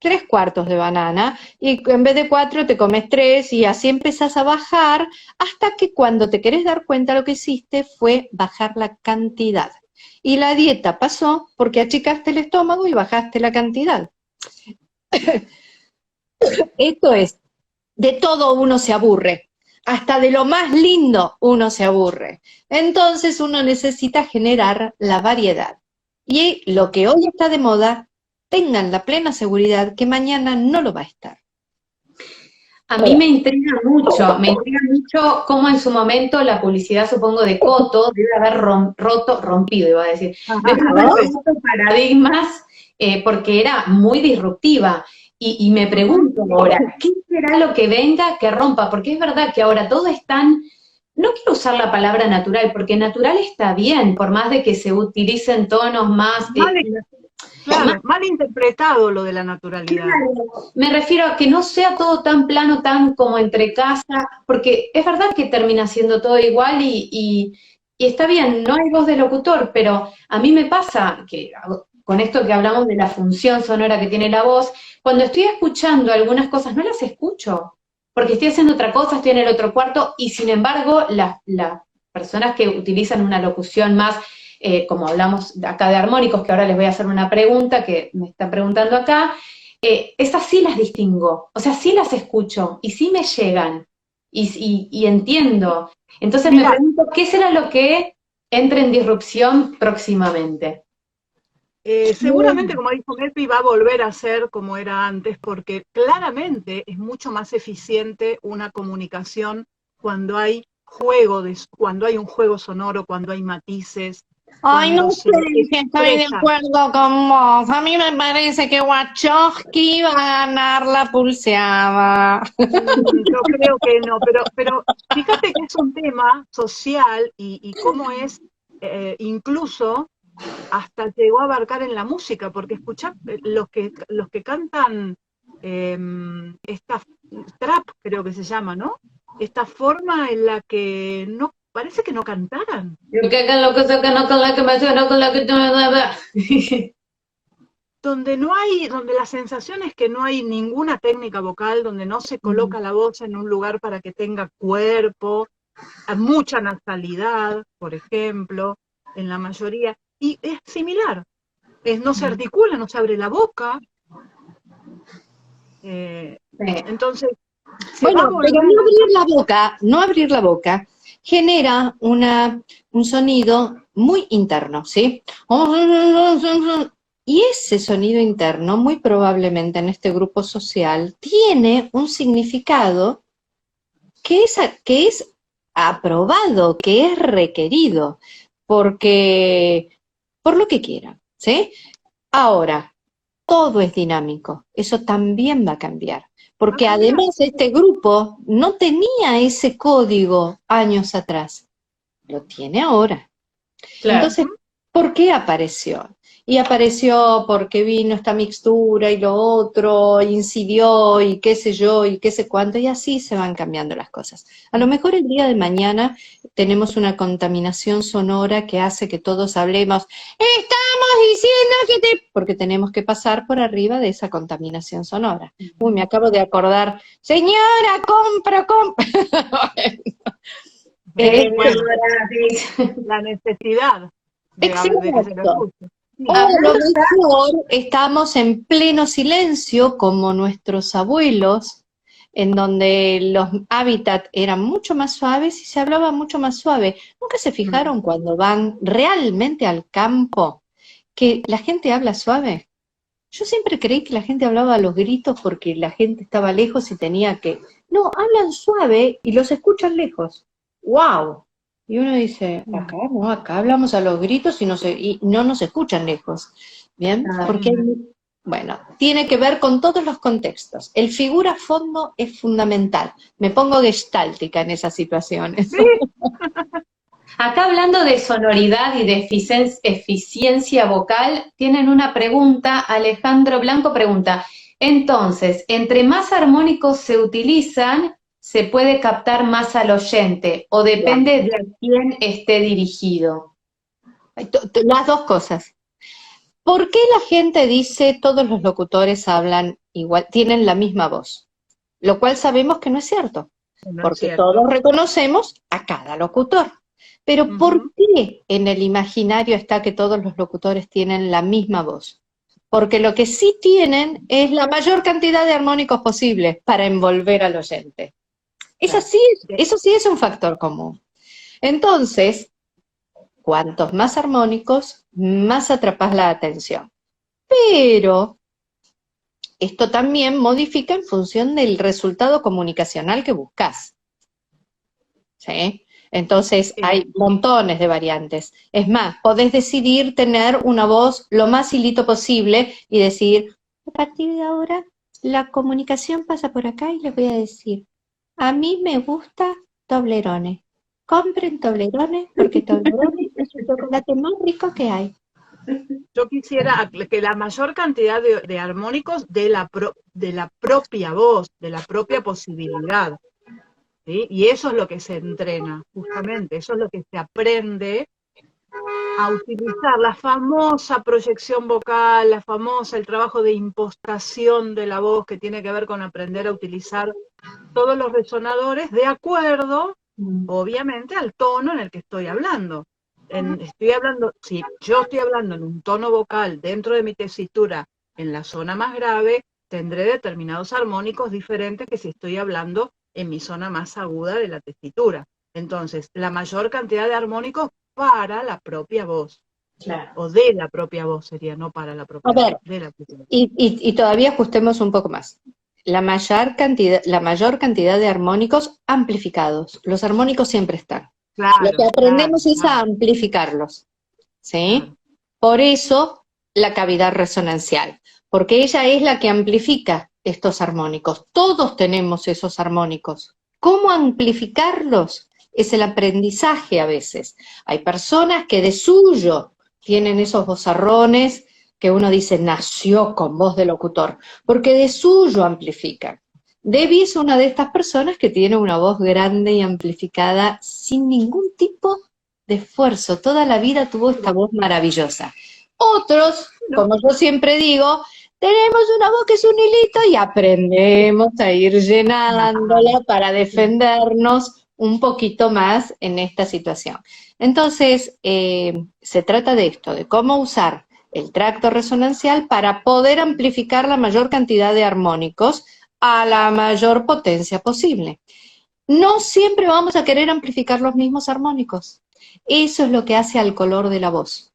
3/4 de banana, y en vez de 4 te comes 3, y así empezás a bajar, hasta que cuando te querés dar cuenta lo que hiciste fue bajar la cantidad. Y la dieta pasó porque achicaste el estómago y bajaste la cantidad. Esto es, de todo uno se aburre, hasta de lo más lindo uno se aburre. Entonces uno necesita generar la variedad. Y lo que hoy está de moda, tengan la plena seguridad que mañana no lo va a estar. A mí me intriga mucho cómo en su momento la publicidad, supongo, de Coto debe haber rompido, iba a decir, debe haber roto paradigmas porque era muy disruptiva. Y me pregunto ahora, ¿qué será lo que venga que rompa? Porque es verdad que ahora todo es tan, no quiero usar la palabra natural, porque natural está bien, por más de que se utilicen tonos más... Claro, mal interpretado lo de la naturalidad. Claro, me refiero a que no sea todo tan plano, tan como entre casa, porque es verdad que termina siendo todo igual y está bien, no hay voz de locutor, pero a mí me pasa que con esto que hablamos de la función sonora que tiene la voz, cuando estoy escuchando algunas cosas no las escucho, porque estoy haciendo otra cosa, estoy en el otro cuarto y sin embargo las personas que utilizan una locución más como hablamos acá de armónicos, que ahora les voy a hacer una pregunta que me están preguntando acá, esas sí las distingo, o sea, sí las escucho y sí me llegan y entiendo. Entonces me pregunto, ¿qué será lo que entre en disrupción próximamente? Seguramente, como dijo Melpi, va a volver a ser como era antes, porque claramente es mucho más eficiente una comunicación cuando hay cuando hay un juego sonoro, cuando hay matices. Ay, no sé si estoy de acuerdo con vos. A mí me parece que Wachowski va a ganar la pulseada. Yo creo que no, pero fíjate que es un tema social y cómo es, incluso hasta llegó a abarcar en la música, porque escuchá, los que cantan esta trap, creo que se llama, ¿no? Esta forma en la que no parece que no cantaran. Yo que hagan lo que sacan, no con la que me suena, con la que tú me das. Donde la sensación es que no hay ninguna técnica vocal, donde no se coloca la voz en un lugar para que tenga cuerpo, mucha nasalidad, por ejemplo, en la mayoría, y es similar, no se articula, no se abre la boca, entonces bueno, pero no abrir la boca genera un sonido muy interno, ¿sí? Y ese sonido interno, muy probablemente en este grupo social, tiene un significado que es aprobado, que es requerido, porque por lo que quieran, ¿sí? Ahora, todo es dinámico, eso también va a cambiar, porque además este grupo no tenía ese código años atrás, lo tiene ahora. Claro. Entonces, ¿por qué apareció? Y apareció porque vino esta mixtura y lo otro, incidió y qué sé yo y qué sé cuánto, y así se van cambiando las cosas. A lo mejor el día de mañana tenemos una contaminación sonora que hace que todos hablemos, estamos diciendo que porque tenemos que pasar por arriba de esa contaminación sonora. Uy, me acabo de acordar, señora, compra. La necesidad de que se lo escuche. O a lo mejor estamos en pleno silencio, como nuestros abuelos, en donde los hábitats eran mucho más suaves y se hablaba mucho más suave. ¿Nunca se fijaron cuando van realmente al campo que la gente habla suave? Yo siempre creí que la gente hablaba a los gritos porque la gente estaba lejos y tenía que... No, hablan suave y los escuchan lejos. ¡Wow! Y uno dice, acá no, acá hablamos a los gritos y no nos escuchan lejos. ¿Bien? Porque, bueno, tiene que ver con todos los contextos. El figura fondo es fundamental. Me pongo gestáltica en esas situaciones. ¿Sí? Acá hablando de sonoridad y de eficiencia vocal, tienen una pregunta, Alejandro Blanco pregunta, entonces, entre más armónicos se utilizan, ¿se puede captar más al oyente o depende de a quién esté dirigido? Las dos cosas. ¿Por qué la gente dice todos los locutores hablan igual, tienen la misma voz? Lo cual sabemos que no es cierto, No es porque cierto. todos reconocemos a cada locutor. Pero ¿por qué en el imaginario está que todos los locutores tienen la misma voz? Porque lo que sí tienen es la mayor cantidad de armónicos posibles para envolver al oyente. Eso sí es un factor común. Entonces, cuantos más armónicos, más atrapas la atención. Pero esto también modifica en función del resultado comunicacional que buscas. ¿Sí? Entonces hay montones de variantes. Es más, podés decidir tener una voz lo más hilito posible y decir, a partir de ahora la comunicación pasa por acá y les voy a decir, a mí me gusta Toblerone. Compren Toblerone porque Toblerone es el chocolate más rico que hay. Yo quisiera que la mayor cantidad de armónicos de la propia voz, de la propia posibilidad, ¿sí? Y eso es lo que se entrena, justamente, eso es lo que se aprende a utilizar, la famosa proyección vocal, el trabajo de impostación de la voz que tiene que ver con aprender a utilizar todos los resonadores de acuerdo, obviamente, al tono en el que estoy hablando. Si yo estoy hablando en un tono vocal dentro de mi tesitura en la zona más grave, tendré determinados armónicos diferentes que si estoy hablando en mi zona más aguda de la tesitura. Entonces, la mayor cantidad de armónicos para la propia voz. Claro. O de la propia voz sería, no para la propia voz. De la propia voz. Y todavía ajustemos un poco más. La mayor cantidad de armónicos amplificados. Los armónicos siempre están. Claro, Lo que aprendemos es a amplificarlos. ¿Sí? Claro. Por eso la cavidad resonancial. Porque ella es la que amplifica estos armónicos. Todos tenemos esos armónicos. ¿Cómo amplificarlos? Es el aprendizaje a veces. Hay personas que de suyo tienen esos vozarrones que uno dice, nació con voz de locutor, porque de suyo amplifican. Debbie es una de estas personas que tiene una voz grande y amplificada sin ningún tipo de esfuerzo. Toda la vida tuvo esta voz maravillosa. Otros, como yo siempre digo, tenemos una voz que es un hilito y aprendemos a ir llenándola para defendernos un poquito más en esta situación. Entonces, se trata de esto, de cómo usar el tracto resonancial para poder amplificar la mayor cantidad de armónicos a la mayor potencia posible. No siempre vamos a querer amplificar los mismos armónicos. Eso es lo que hace al color de la voz.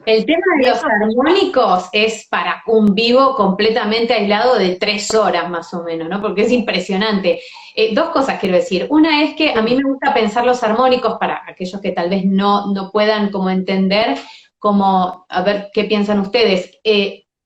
El tema de los armónicos es para un vivo completamente aislado de 3 horas más o menos, ¿no? Porque es impresionante. Dos cosas quiero decir. Una es que a mí me gusta pensar los armónicos para aquellos que tal vez no puedan como entender, como, a ver qué piensan ustedes.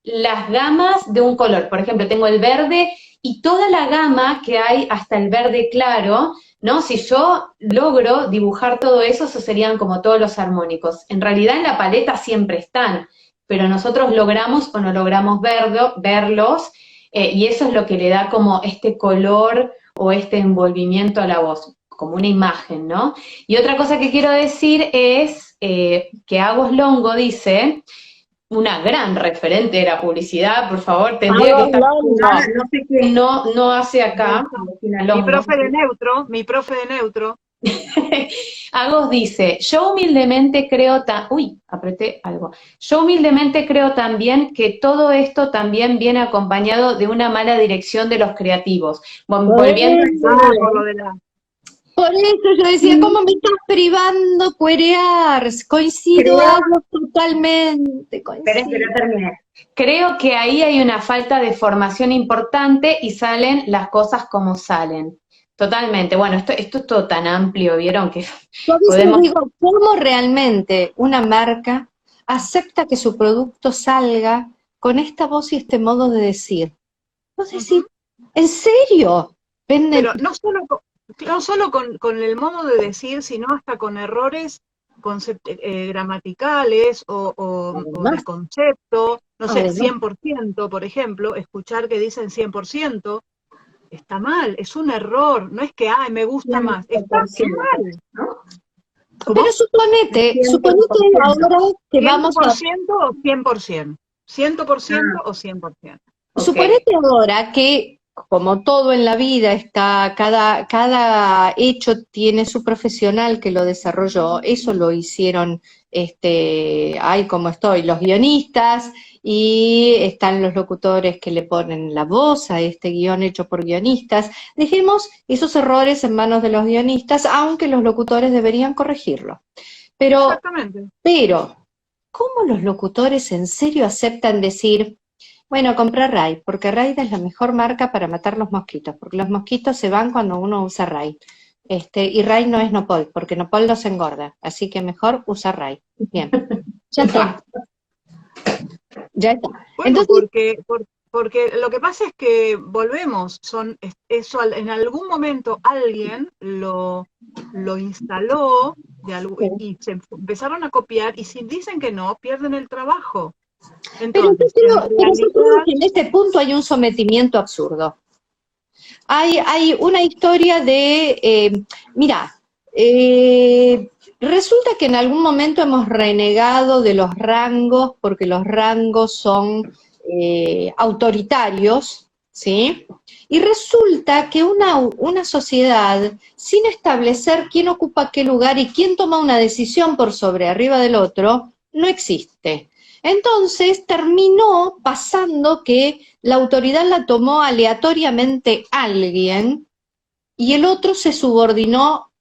Las gamas de un color, por ejemplo, tengo el verde y toda la gama que hay hasta el verde claro, ¿no? Si yo logro dibujar todo eso, esos serían como todos los armónicos. En realidad en la paleta siempre están, pero nosotros logramos o no logramos verlos, y eso es lo que le da como este color o este envolvimiento a la voz, como una imagen, ¿no? Y otra cosa que quiero decir es que Agos Longo dice, una gran referente de la publicidad, por favor, tendría que estar, no sé qué no hace acá. Mi profe de neutro. Agos dice, yo humildemente creo también que todo esto también viene acompañado de una mala dirección de los creativos. Volviendo Por eso yo decía, ¿cómo me estás privando cuerear? Coincido totalmente. Pero terminé. Creo que ahí hay una falta de formación importante y salen las cosas como salen. Totalmente. Bueno, esto es todo tan amplio, ¿vieron? Que podemos... digo, ¿cómo realmente una marca acepta que su producto salga con esta voz y este modo de decir? Vos decís, ¿en serio? Pero no solo con el modo de decir, sino hasta con errores gramaticales o de Además, concepto, no sé, además, 100%, por ejemplo, escuchar que dicen 100%, está mal, es un error, no es que, ay, me gusta más, está 100%, mal. ¿no? pero ¿Cómo? suponete 100%. ahora que vamos a 100% o 100%. 100% Ah, o 100%. ok. Suponete ahora que, como todo en la vida, está, cada hecho tiene su profesional que lo desarrolló. Eso lo hicieron, ay, como estoy, los guionistas, y están los locutores que le ponen la voz a este guión hecho por guionistas. Dejemos esos errores en manos de los guionistas, aunque los locutores deberían corregirlo. Pero, Exactamente. pero, ¿cómo los locutores en serio aceptan decir, bueno, compré Raid, porque Raid es la mejor marca para matar los mosquitos, porque los mosquitos se van cuando uno usa Raid. Y Raid no es Nopol, porque Nopol los engorda, así que mejor usa Raid. Bien, ya está, ya está. Bueno, Entonces, porque lo que pasa es que volvemos, eso en algún momento alguien lo instaló y se empezaron a copiar y si dicen que no, pierden el trabajo. Entonces, en pero yo creo realidad, que en este punto hay un sometimiento absurdo. Hay una historia de, mira, resulta que en algún momento hemos renegado de los rangos porque los rangos son autoritarios, ¿sí? Y resulta que una sociedad, sin establecer quién ocupa qué lugar y quién toma una decisión por sobre arriba del otro, no existe. Entonces terminó pasando que la autoridad la tomó aleatoriamente alguien y el otro se subordinó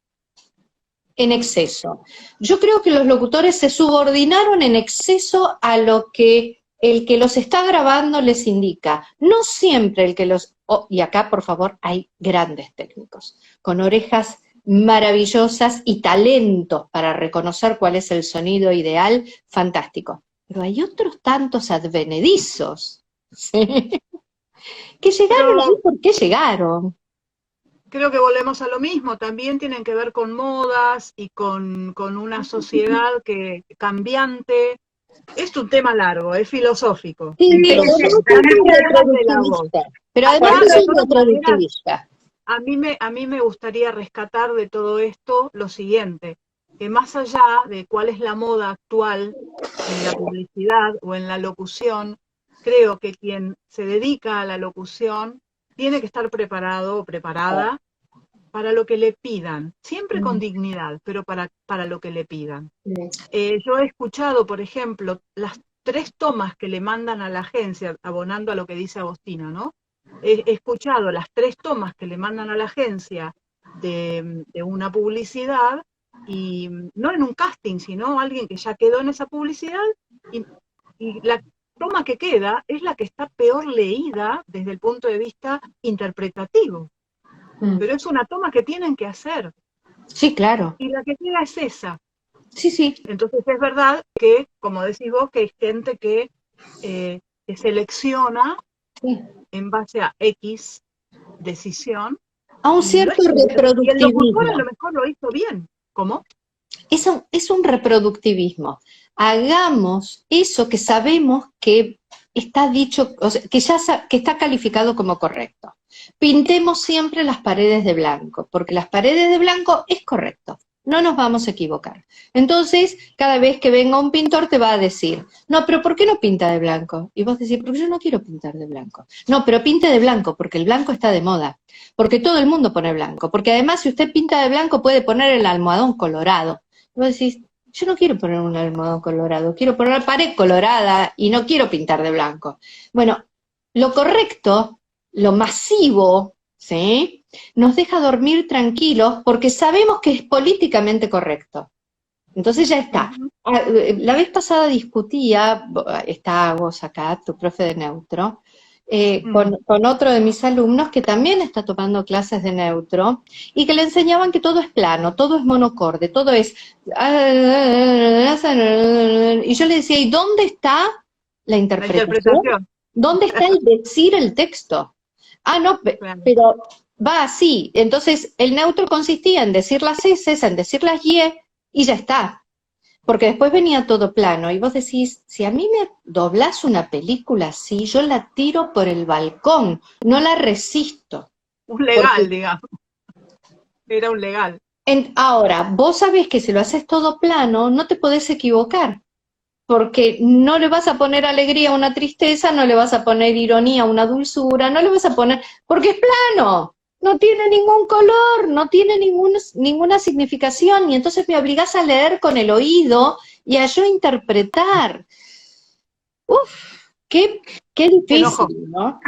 en exceso. Yo creo que los locutores se subordinaron en exceso a lo que el que los está grabando les indica. No siempre el que los... Oh, y acá, por favor, hay grandes técnicos, con orejas maravillosas y talentos para reconocer cuál es el sonido ideal, fantástico. Pero hay otros tantos advenedizos, ¿sí? Que llegaron ahí pero porque llegaron. creo que volvemos a lo mismo, también tienen que ver con modas y con una sociedad cambiante. Es un tema largo, es filosófico, Sí, me pero Sí, parece. además sí, es un Reglas de la voz. reproductivista. Pero además Acá, es de un todas maneras, reproductivista. a mí me gustaría rescatar de todo esto lo siguiente, que más allá de cuál es la moda actual en la publicidad o en la locución, creo que quien se dedica a la locución tiene que estar preparado o preparada para lo que le pidan, siempre con dignidad, pero para lo que le pidan. Yo he escuchado, por ejemplo, las 3 tomas que le mandan a la agencia, abonando a lo que dice Agostina, ¿no? He escuchado las 3 tomas que le mandan a la agencia de una publicidad y no en un casting, sino alguien que ya quedó en esa publicidad y, y la toma que queda es la que está peor leída desde el punto de vista interpretativo. Pero es una toma que tienen que hacer Sí, claro. y la que queda es esa. Sí, sí. Entonces es verdad que, como decís vos, que hay gente que selecciona Sí. en base a X decisión A un y no cierto es siempre. Y el locutor a lo reproductivismo. mejor lo hizo bien. ¿Cómo? Es un reproductivismo. Hagamos eso que sabemos que está dicho, o sea, que está calificado como correcto. Pintemos siempre las paredes de blanco, porque las paredes de blanco es correcto. No nos vamos a equivocar. Entonces, cada vez que venga un pintor te va a decir, no, pero ¿por qué no pinta de blanco? Y vos decís, porque yo no quiero pintar de blanco. No, pero pinte de blanco, porque el blanco está de moda. Porque todo el mundo pone blanco. Porque además, si usted pinta de blanco, puede poner el almohadón colorado. Y vos decís, yo no quiero poner un almohadón colorado, quiero poner la pared colorada y no quiero pintar de blanco. Bueno, lo correcto, lo masivo, ¿sí? Nos deja dormir tranquilos porque sabemos que es políticamente correcto. Entonces ya está. Uh-huh. La vez pasada discutía, está vos acá, tu profe de neutro, con otro de mis alumnos que también está tomando clases de neutro y que le enseñaban que todo es plano, todo es monocorde, todo es... Y yo le decía, ¿y dónde está la La interpretación? interpretación. ¿Dónde está el decir el texto? Ah, no, Claro. pero va así. Entonces, el neutro consistía en decir las S, en decir las y ya está. Porque después venía todo plano, y vos decís, si a mí me doblás una película así, yo la tiro por el balcón, no la resisto. Un legal, Porque, digamos. Era un legal. ahora, vos sabés que si lo haces todo plano, no te podés equivocar, porque no le vas a poner alegría a una tristeza, no le vas a poner ironía a una dulzura, no le vas a poner, porque es plano, no tiene ningún color, no tiene ninguna significación, y entonces me obligás a leer con el oído y a yo interpretar. Uf, qué Enojo. difícil, ¿no?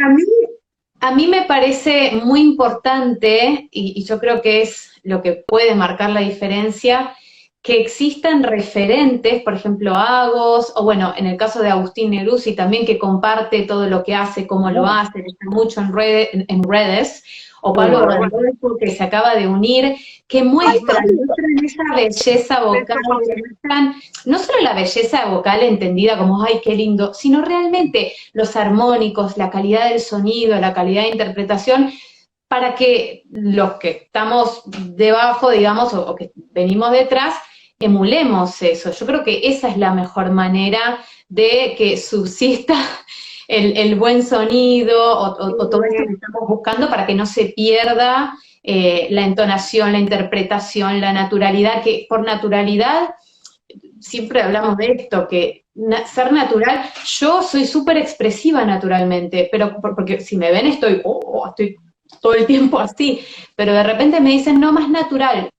A mí me parece muy importante, y yo creo que es lo que puede marcar la diferencia, que existan referentes, por ejemplo, Agos, o bueno, en el caso de Agustín Neruzzi también, que comparte todo lo que hace, cómo lo hace, que está mucho en redes, o Pablo Bueno. Rodolfo, que se acaba de unir, que muestran esa belleza vocal, que muestran no solo la belleza vocal entendida como, ay, qué lindo, sino realmente los armónicos, la calidad del sonido, la calidad de interpretación, para que los que estamos debajo, digamos, o que venimos detrás, emulemos eso. Yo creo que esa es la mejor manera de que subsista el buen sonido o todo esto que estamos buscando para que no se pierda la entonación, la interpretación, la naturalidad, que por naturalidad siempre hablamos de esto, que ser natural, yo soy súper expresiva naturalmente, pero porque si me ven estoy todo el tiempo así, pero de repente me dicen, no, más natural,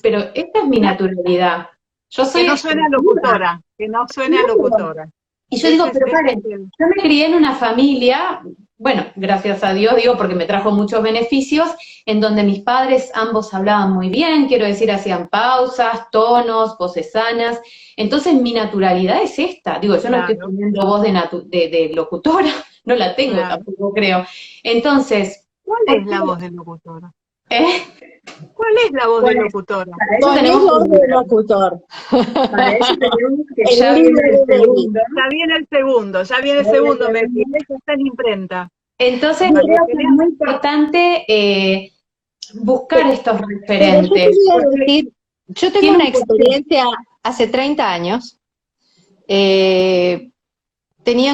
pero esta es mi naturalidad. Yo soy Que no suene a locutora, que no suene a locutora. y yo digo, pero paren, yo me crié en una familia, bueno, gracias a Dios, digo, porque me trajo muchos beneficios, en donde mis padres ambos hablaban muy bien, quiero decir, hacían pausas, tonos, voces sanas, entonces mi naturalidad es esta, digo, yo no estoy poniendo voz de locutora, no la tengo tampoco, creo. Entonces, ¿cuál es la voz del locutor? ¿eh? ¿Cuál es la voz del locutor? Para eso No tenemos es voz de locutor. para eso tenemos que El ya viene el segundo. Ya viene el segundo, ya viene el segundo, me está en imprenta. Entonces creo que es muy importante buscar estos referentes. Yo tengo una experiencia hace 30 años, tenían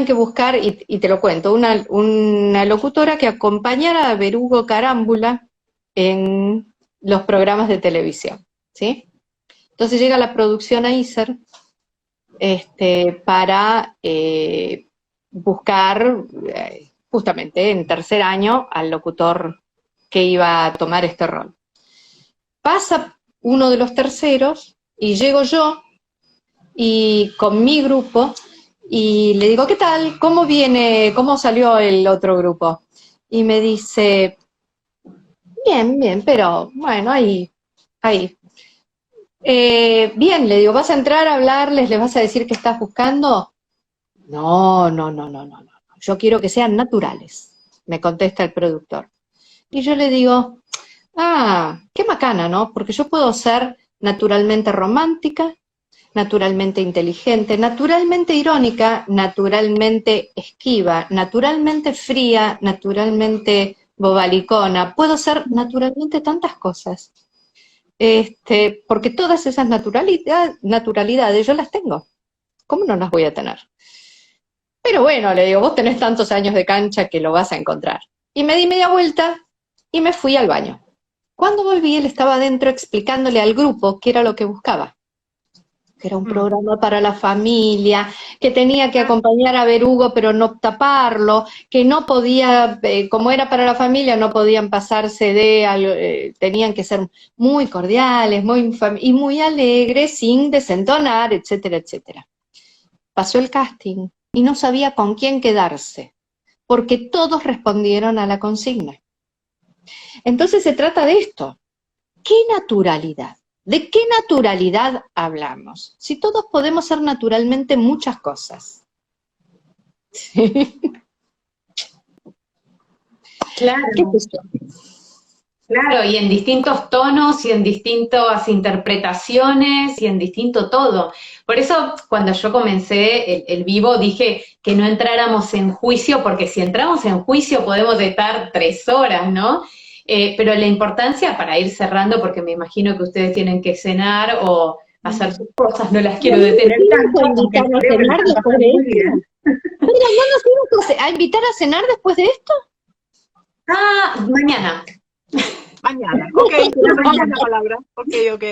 que buscar, y te lo cuento, una locutora que acompañara a Berugo Carámbula en los programas de televisión, ¿sí? Entonces llega la producción a ISER para buscar, justamente en tercer año, al locutor que iba a tomar este rol. Pasa uno de los terceros y llego yo y con mi grupo y le digo, ¿qué tal? ¿Cómo viene? ¿Cómo salió el otro grupo? Y me dice, bien, pero bueno, ahí. Bien, le digo, ¿vas a entrar a hablarles? ¿Les vas a decir qué estás buscando? No. Yo quiero que sean naturales, me contesta el productor. Y yo le digo, qué macana, ¿no? Porque yo puedo ser naturalmente romántica, naturalmente inteligente, naturalmente irónica, naturalmente esquiva, naturalmente fría, naturalmente bobalicona. Puedo ser naturalmente tantas cosas. Porque todas esas naturalidades yo las tengo. ¿Cómo no las voy a tener? Pero bueno, le digo, vos tenés tantos años de cancha que lo vas a encontrar. Y me di media vuelta y me fui al baño. Cuando volví, él estaba adentro explicándole al grupo qué era lo que buscaba. Que era un programa para la familia, que tenía que acompañar a Berugo pero no taparlo, que no podía, como era para la familia, no podían pasarse tenían que ser muy cordiales, y muy alegres, sin desentonar, etcétera, etcétera. Pasó el casting y no sabía con quién quedarse, porque todos respondieron a la consigna. Entonces se trata de esto. ¿Qué naturalidad? ¿De qué naturalidad hablamos? Si todos podemos ser naturalmente muchas cosas. ¿Sí? Claro. Claro, y en distintos tonos, y en distintas interpretaciones, y en distinto todo. Por eso, cuando yo comencé el vivo, dije que no entráramos en juicio, porque si entramos en juicio podemos estar 3 horas, ¿no? Pero la importancia, para ir cerrando, porque me imagino que ustedes tienen que cenar o hacer sus cosas, no las quiero detener tanto, aunque invitar a creo que la cenar están después pasando de muy esto? bien. Mira, no nos íbamos a invitar a cenar después de esto. Ah, mañana. Mañana, ok, mañana la palabra, ok.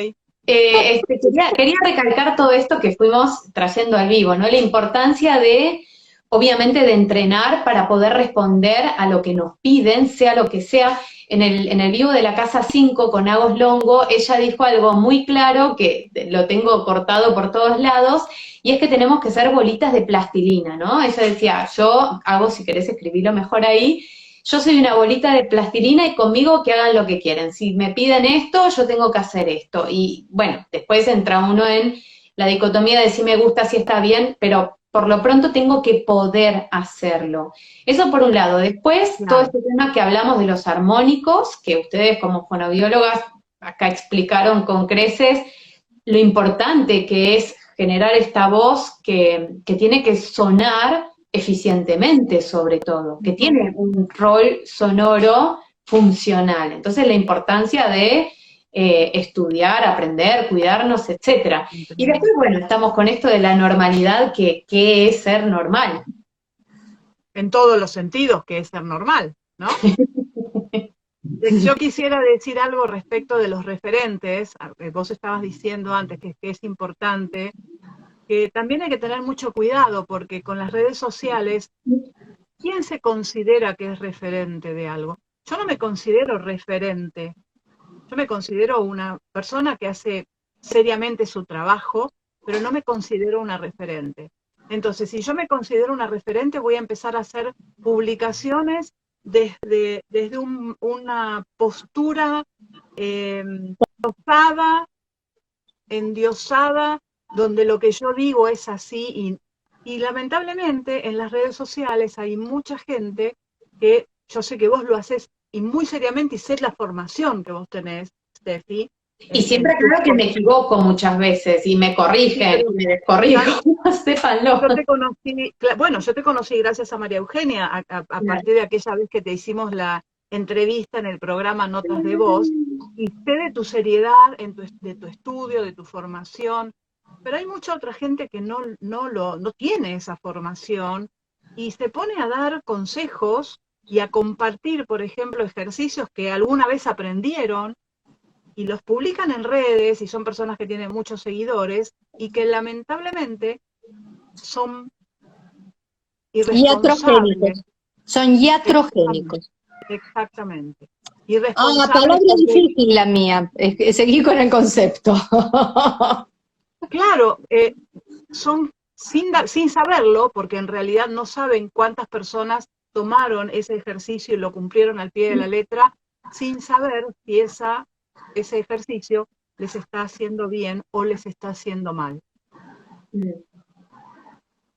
Quería recalcar todo esto que fuimos trayendo al vivo, ¿no? La importancia de, obviamente, de entrenar para poder responder a lo que nos piden, sea lo que sea. En el vivo de la Casa 5 con Agos Longo, ella dijo algo muy claro, que lo tengo cortado por todos lados, y es que tenemos que ser bolitas de plastilina, ¿no? Ella decía, yo hago, si querés escribirlo mejor ahí, yo soy una bolita de plastilina y conmigo que hagan lo que quieren. Si me piden esto, yo tengo que hacer esto. Y bueno, después entra uno en la dicotomía de si me gusta, si está bien, pero por lo pronto tengo que poder hacerlo. Eso por un lado. Después, todo Claro. este tema que hablamos de los armónicos, que ustedes como fonoaudiólogas acá explicaron con creces, lo importante que es generar esta voz que tiene que sonar eficientemente, sobre todo, que tiene un rol sonoro funcional. Entonces, la importancia de estudiar, aprender, cuidarnos, etcétera. Y después, bueno, estamos con esto de la normalidad, que es ser normal. En todos los sentidos, que es ser normal, ¿no? Yo quisiera decir algo respecto de los referentes. Vos estabas diciendo antes que es importante, que también hay que tener mucho cuidado, porque con las redes sociales, ¿quién se considera que es referente de algo? Yo no me considero referente. Yo me considero una persona que hace seriamente su trabajo, pero no me considero una referente. Entonces, si yo me considero una referente, voy a empezar a hacer publicaciones desde una postura osada, endiosada, donde lo que yo digo es así, y lamentablemente en las redes sociales hay mucha gente que, yo sé que vos lo haces y muy seriamente, y sé la formación que vos tenés, Steffi. Y siempre claro que me equivoco muchas veces y me corrigen y me descorrijo, sépanlo. Yo te conocí, bueno, yo te conocí gracias a María Eugenia, a partir de aquella vez que te hicimos la entrevista en el programa Notas de Voz, y sé de tu seriedad, de tu estudio, de tu formación, pero hay mucha otra gente que no tiene esa formación y se pone a dar consejos y a compartir, por ejemplo, ejercicios que alguna vez aprendieron y los publican en redes, y son personas que tienen muchos seguidores y que lamentablemente son irresponsables. Son iatrogénicos. Exactamente. Palabra difícil la mía. Seguí con el concepto. Claro, son sin saberlo, porque en realidad no saben cuántas personas tomaron ese ejercicio y lo cumplieron al pie de la letra, sin saber si ese ejercicio les está haciendo bien o les está haciendo mal.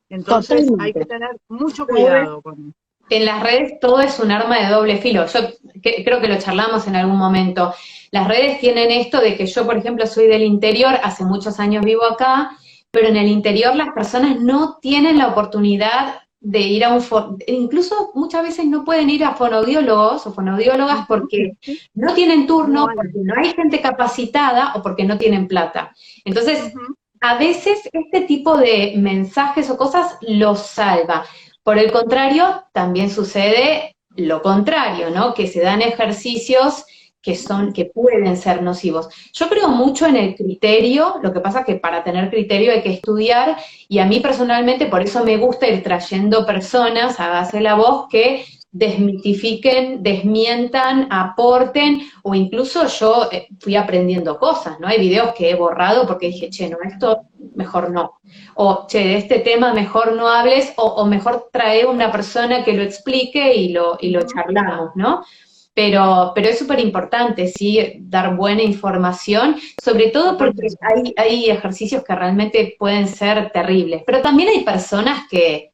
Entonces hay que tener mucho cuidado con eso. En las redes todo es un arma de doble filo. Yo creo que lo charlamos en algún momento. Las redes tienen esto de que yo, por ejemplo, soy del interior, hace muchos años vivo acá, pero en el interior las personas no tienen la oportunidad de ir a incluso muchas veces no pueden ir a fonoaudiólogos o fonoaudiólogas porque no tienen turno, porque no hay gente capacitada o porque no tienen plata. Entonces, a veces este tipo de mensajes o cosas los salva. Por el contrario, también sucede lo contrario, ¿no? Que se dan ejercicios que pueden ser nocivos. Yo creo mucho en el criterio, lo que pasa es que para tener criterio hay que estudiar, y a mí personalmente por eso me gusta ir trayendo personas, hágase la voz, que desmitifiquen, desmientan, aporten, o incluso yo fui aprendiendo cosas, ¿no? Hay videos que he borrado porque dije, che, no, esto mejor no. O, che, de este tema mejor no hables, o mejor trae una persona que lo explique y lo charlamos, ¿no? Pero es súper importante, sí, dar buena información, sobre todo porque hay ejercicios que realmente pueden ser terribles. Pero también hay personas que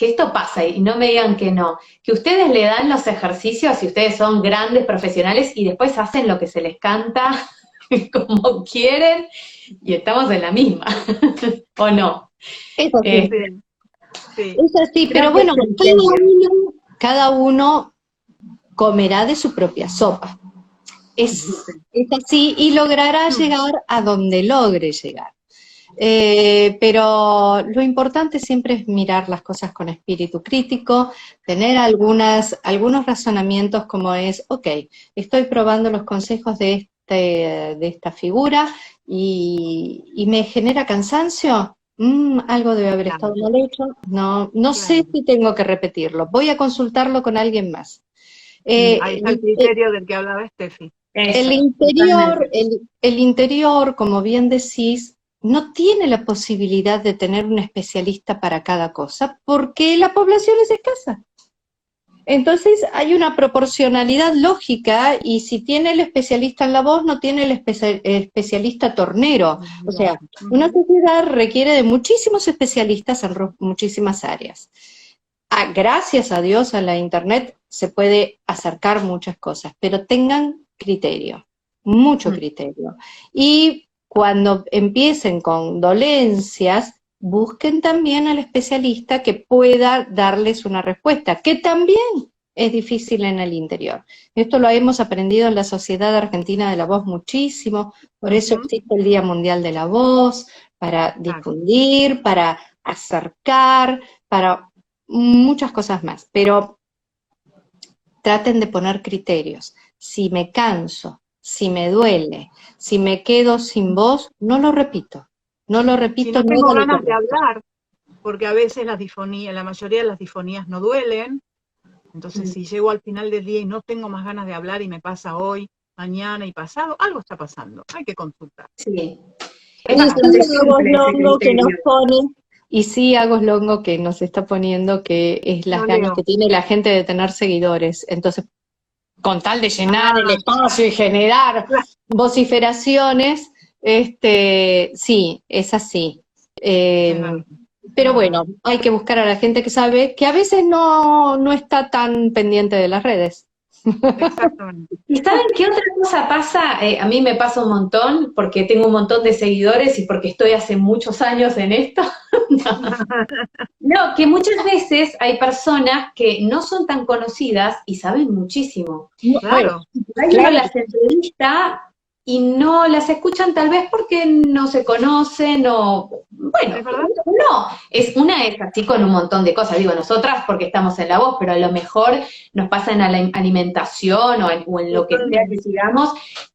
esto pasa, y no me digan que no, que ustedes le dan los ejercicios y ustedes son grandes profesionales y después hacen lo que se les canta como quieren y estamos en la misma, ¿o no? Eso sí. Sí. Es así, pero bueno, cada uno comerá de su propia sopa. Es así y logrará llegar a donde logre llegar. Pero lo importante siempre es mirar las cosas con espíritu crítico, tener algunos razonamientos como es, ok, estoy probando los consejos de esta figura y me genera cansancio. Algo debe haber estado mal hecho, no sé si tengo que repetirlo, voy a consultarlo con alguien más. Ahí está el criterio del que hablaba Steffi. El interior, como bien decís, no tiene la posibilidad de tener un especialista para cada cosa porque la población es escasa. Entonces hay una proporcionalidad lógica y si tiene el especialista en la voz, no tiene el especialista tornero. O sea, una sociedad requiere de muchísimos especialistas en muchísimas áreas. Gracias a Dios a la internet se puede acercar muchas cosas, pero tengan criterio, mucho criterio. Y cuando empiecen con dolencias, busquen también al especialista que pueda darles una respuesta, que también es difícil en el interior. Esto lo hemos aprendido en la Sociedad Argentina de la Voz muchísimo, por eso existe el Día Mundial de la Voz, para difundir, para acercar, para muchas cosas más, pero traten de poner criterios. Si me canso, si me duele, si me quedo sin voz, no lo repito. No lo repito. Si no tengo ganas de hablar, porque a veces la mayoría de las disfonías no duelen, entonces si llego al final del día y no tengo más ganas de hablar y me pasa hoy, mañana y pasado, algo está pasando, hay que consultar. Sí. Es bastante simple ese criterio. Y sí, Agos Longo que nos está poniendo que es las ganas que tiene la gente de tener seguidores. Entonces, con tal de llenar el espacio y generar vociferaciones, sí, es así. Pero bueno, hay que buscar a la gente que sabe, que a veces no está tan pendiente de las redes. Exactamente. ¿Y saben qué otra cosa pasa? A mí me pasa un montón, porque tengo un montón de seguidores y porque estoy hace muchos años en esto. No, que muchas veces hay personas que no son tan conocidas y saben muchísimo. Claro. Uno las entrevista y no las escuchan tal vez porque no se conocen o, bueno, es así con un montón de cosas, digo, nosotras porque estamos en la voz, pero a lo mejor nos pasa en la alimentación o en lo que sea que sigamos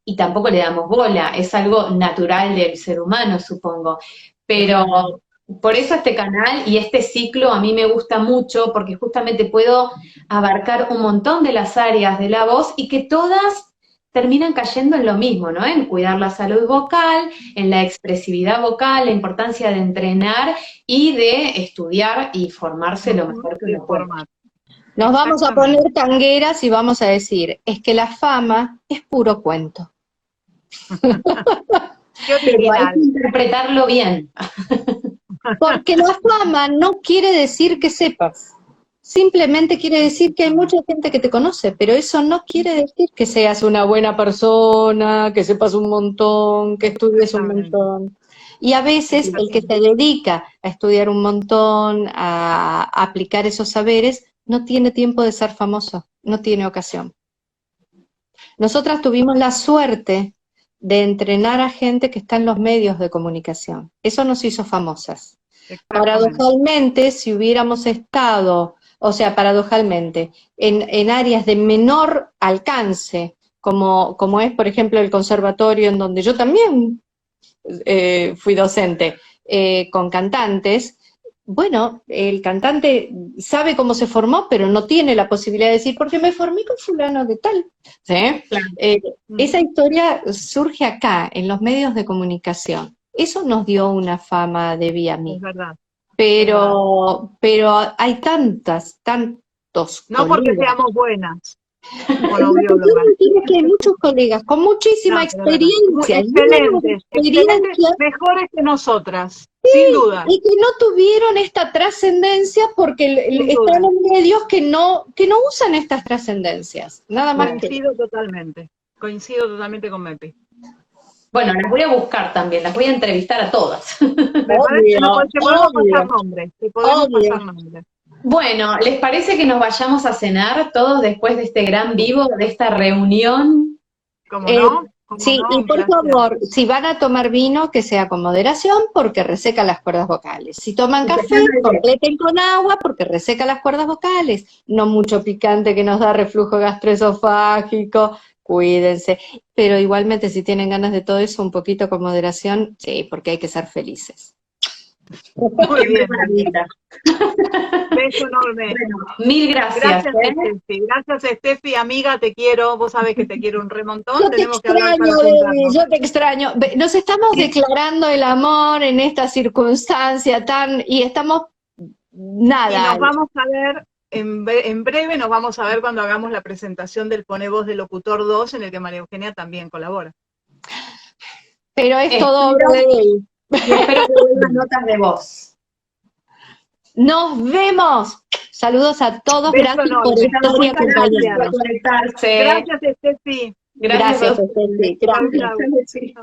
y tampoco le damos bola, es algo natural del ser humano, supongo, pero por eso este canal y este ciclo a mí me gusta mucho porque justamente puedo abarcar un montón de las áreas de la voz y que todas terminan cayendo en lo mismo, ¿no? En cuidar la salud vocal, en la expresividad vocal, la importancia de entrenar y de estudiar y formarse lo mejor que uno pueda. Nos vamos a poner tangueras y vamos a decir, es que la fama es puro cuento. Pero hay que interpretarlo bien. Porque la fama no quiere decir que sepas. Simplemente quiere decir que hay mucha gente que te conoce, pero eso no quiere decir que seas una buena persona, que sepas un montón, que estudies un montón. Y a veces el que se dedica a estudiar un montón, a aplicar esos saberes, no tiene tiempo de ser famoso, no tiene ocasión. Nosotras tuvimos la suerte de entrenar a gente que está en los medios de comunicación. Eso nos hizo famosas. Paradojalmente, si hubiéramos estado... O sea, paradojalmente, en áreas de menor alcance, como es, por ejemplo, el conservatorio, en donde yo también fui docente, con cantantes, bueno, el cantante sabe cómo se formó, pero no tiene la posibilidad de decir, porque me formé con fulano de tal. ¿Sí? Claro. Esa historia surge acá, en los medios de comunicación. Eso nos dio una fama de vía mí. Es verdad. Pero hay tantos no porque seamos buenas. Que hay muchos colegas con muchísima experiencia, excelentes, mejores que nosotras, sin duda. Y que no tuvieron esta trascendencia porque están en medios que no usan estas trascendencias. Nada más. Coincido totalmente con Mepi. Bueno, las voy a buscar también, las voy a entrevistar a todas. Te podemos pasar nombres. Bueno, ¿les parece que nos vayamos a cenar todos después de este gran vivo, de esta reunión? ¿Cómo Eh, no? ¿Cómo sí, no? y Un por placer. favor, si van a tomar vino, que sea con moderación, porque reseca las cuerdas vocales. Si toman café, completen con agua, porque reseca las cuerdas vocales. No mucho picante que nos da reflujo gastroesofágico, cuídense. Pero igualmente, si tienen ganas de todo eso, un poquito con moderación, sí, porque hay que ser felices. Muy bien. Maravilla. Beso enorme. Bueno, mil gracias. Gracias, Steffi. Gracias, Steffi. Amiga, te quiero. Vos sabés que te quiero un remontón. Yo te Tenemos que hablar extraño, para Debbie, juntarnos. yo te extraño. Nos estamos declarando el amor en esta circunstancia tan, y estamos Y nada. nos vamos a ver, en breve nos vamos a ver cuando hagamos la presentación del Pone Voz de Locutor 2, en el que María Eugenia también colabora. Pero es todo obra de él. Y espero que vuelvan notas de voz. Nos vemos. Saludos a todos. Beso Gracias enorme. por estar y Muchas acompañarnos. gracias. Conectarse. Gracias, Steffi. Gracias a Gracias, ustedes. Steffi. Gracias. Chau, chau. Sí.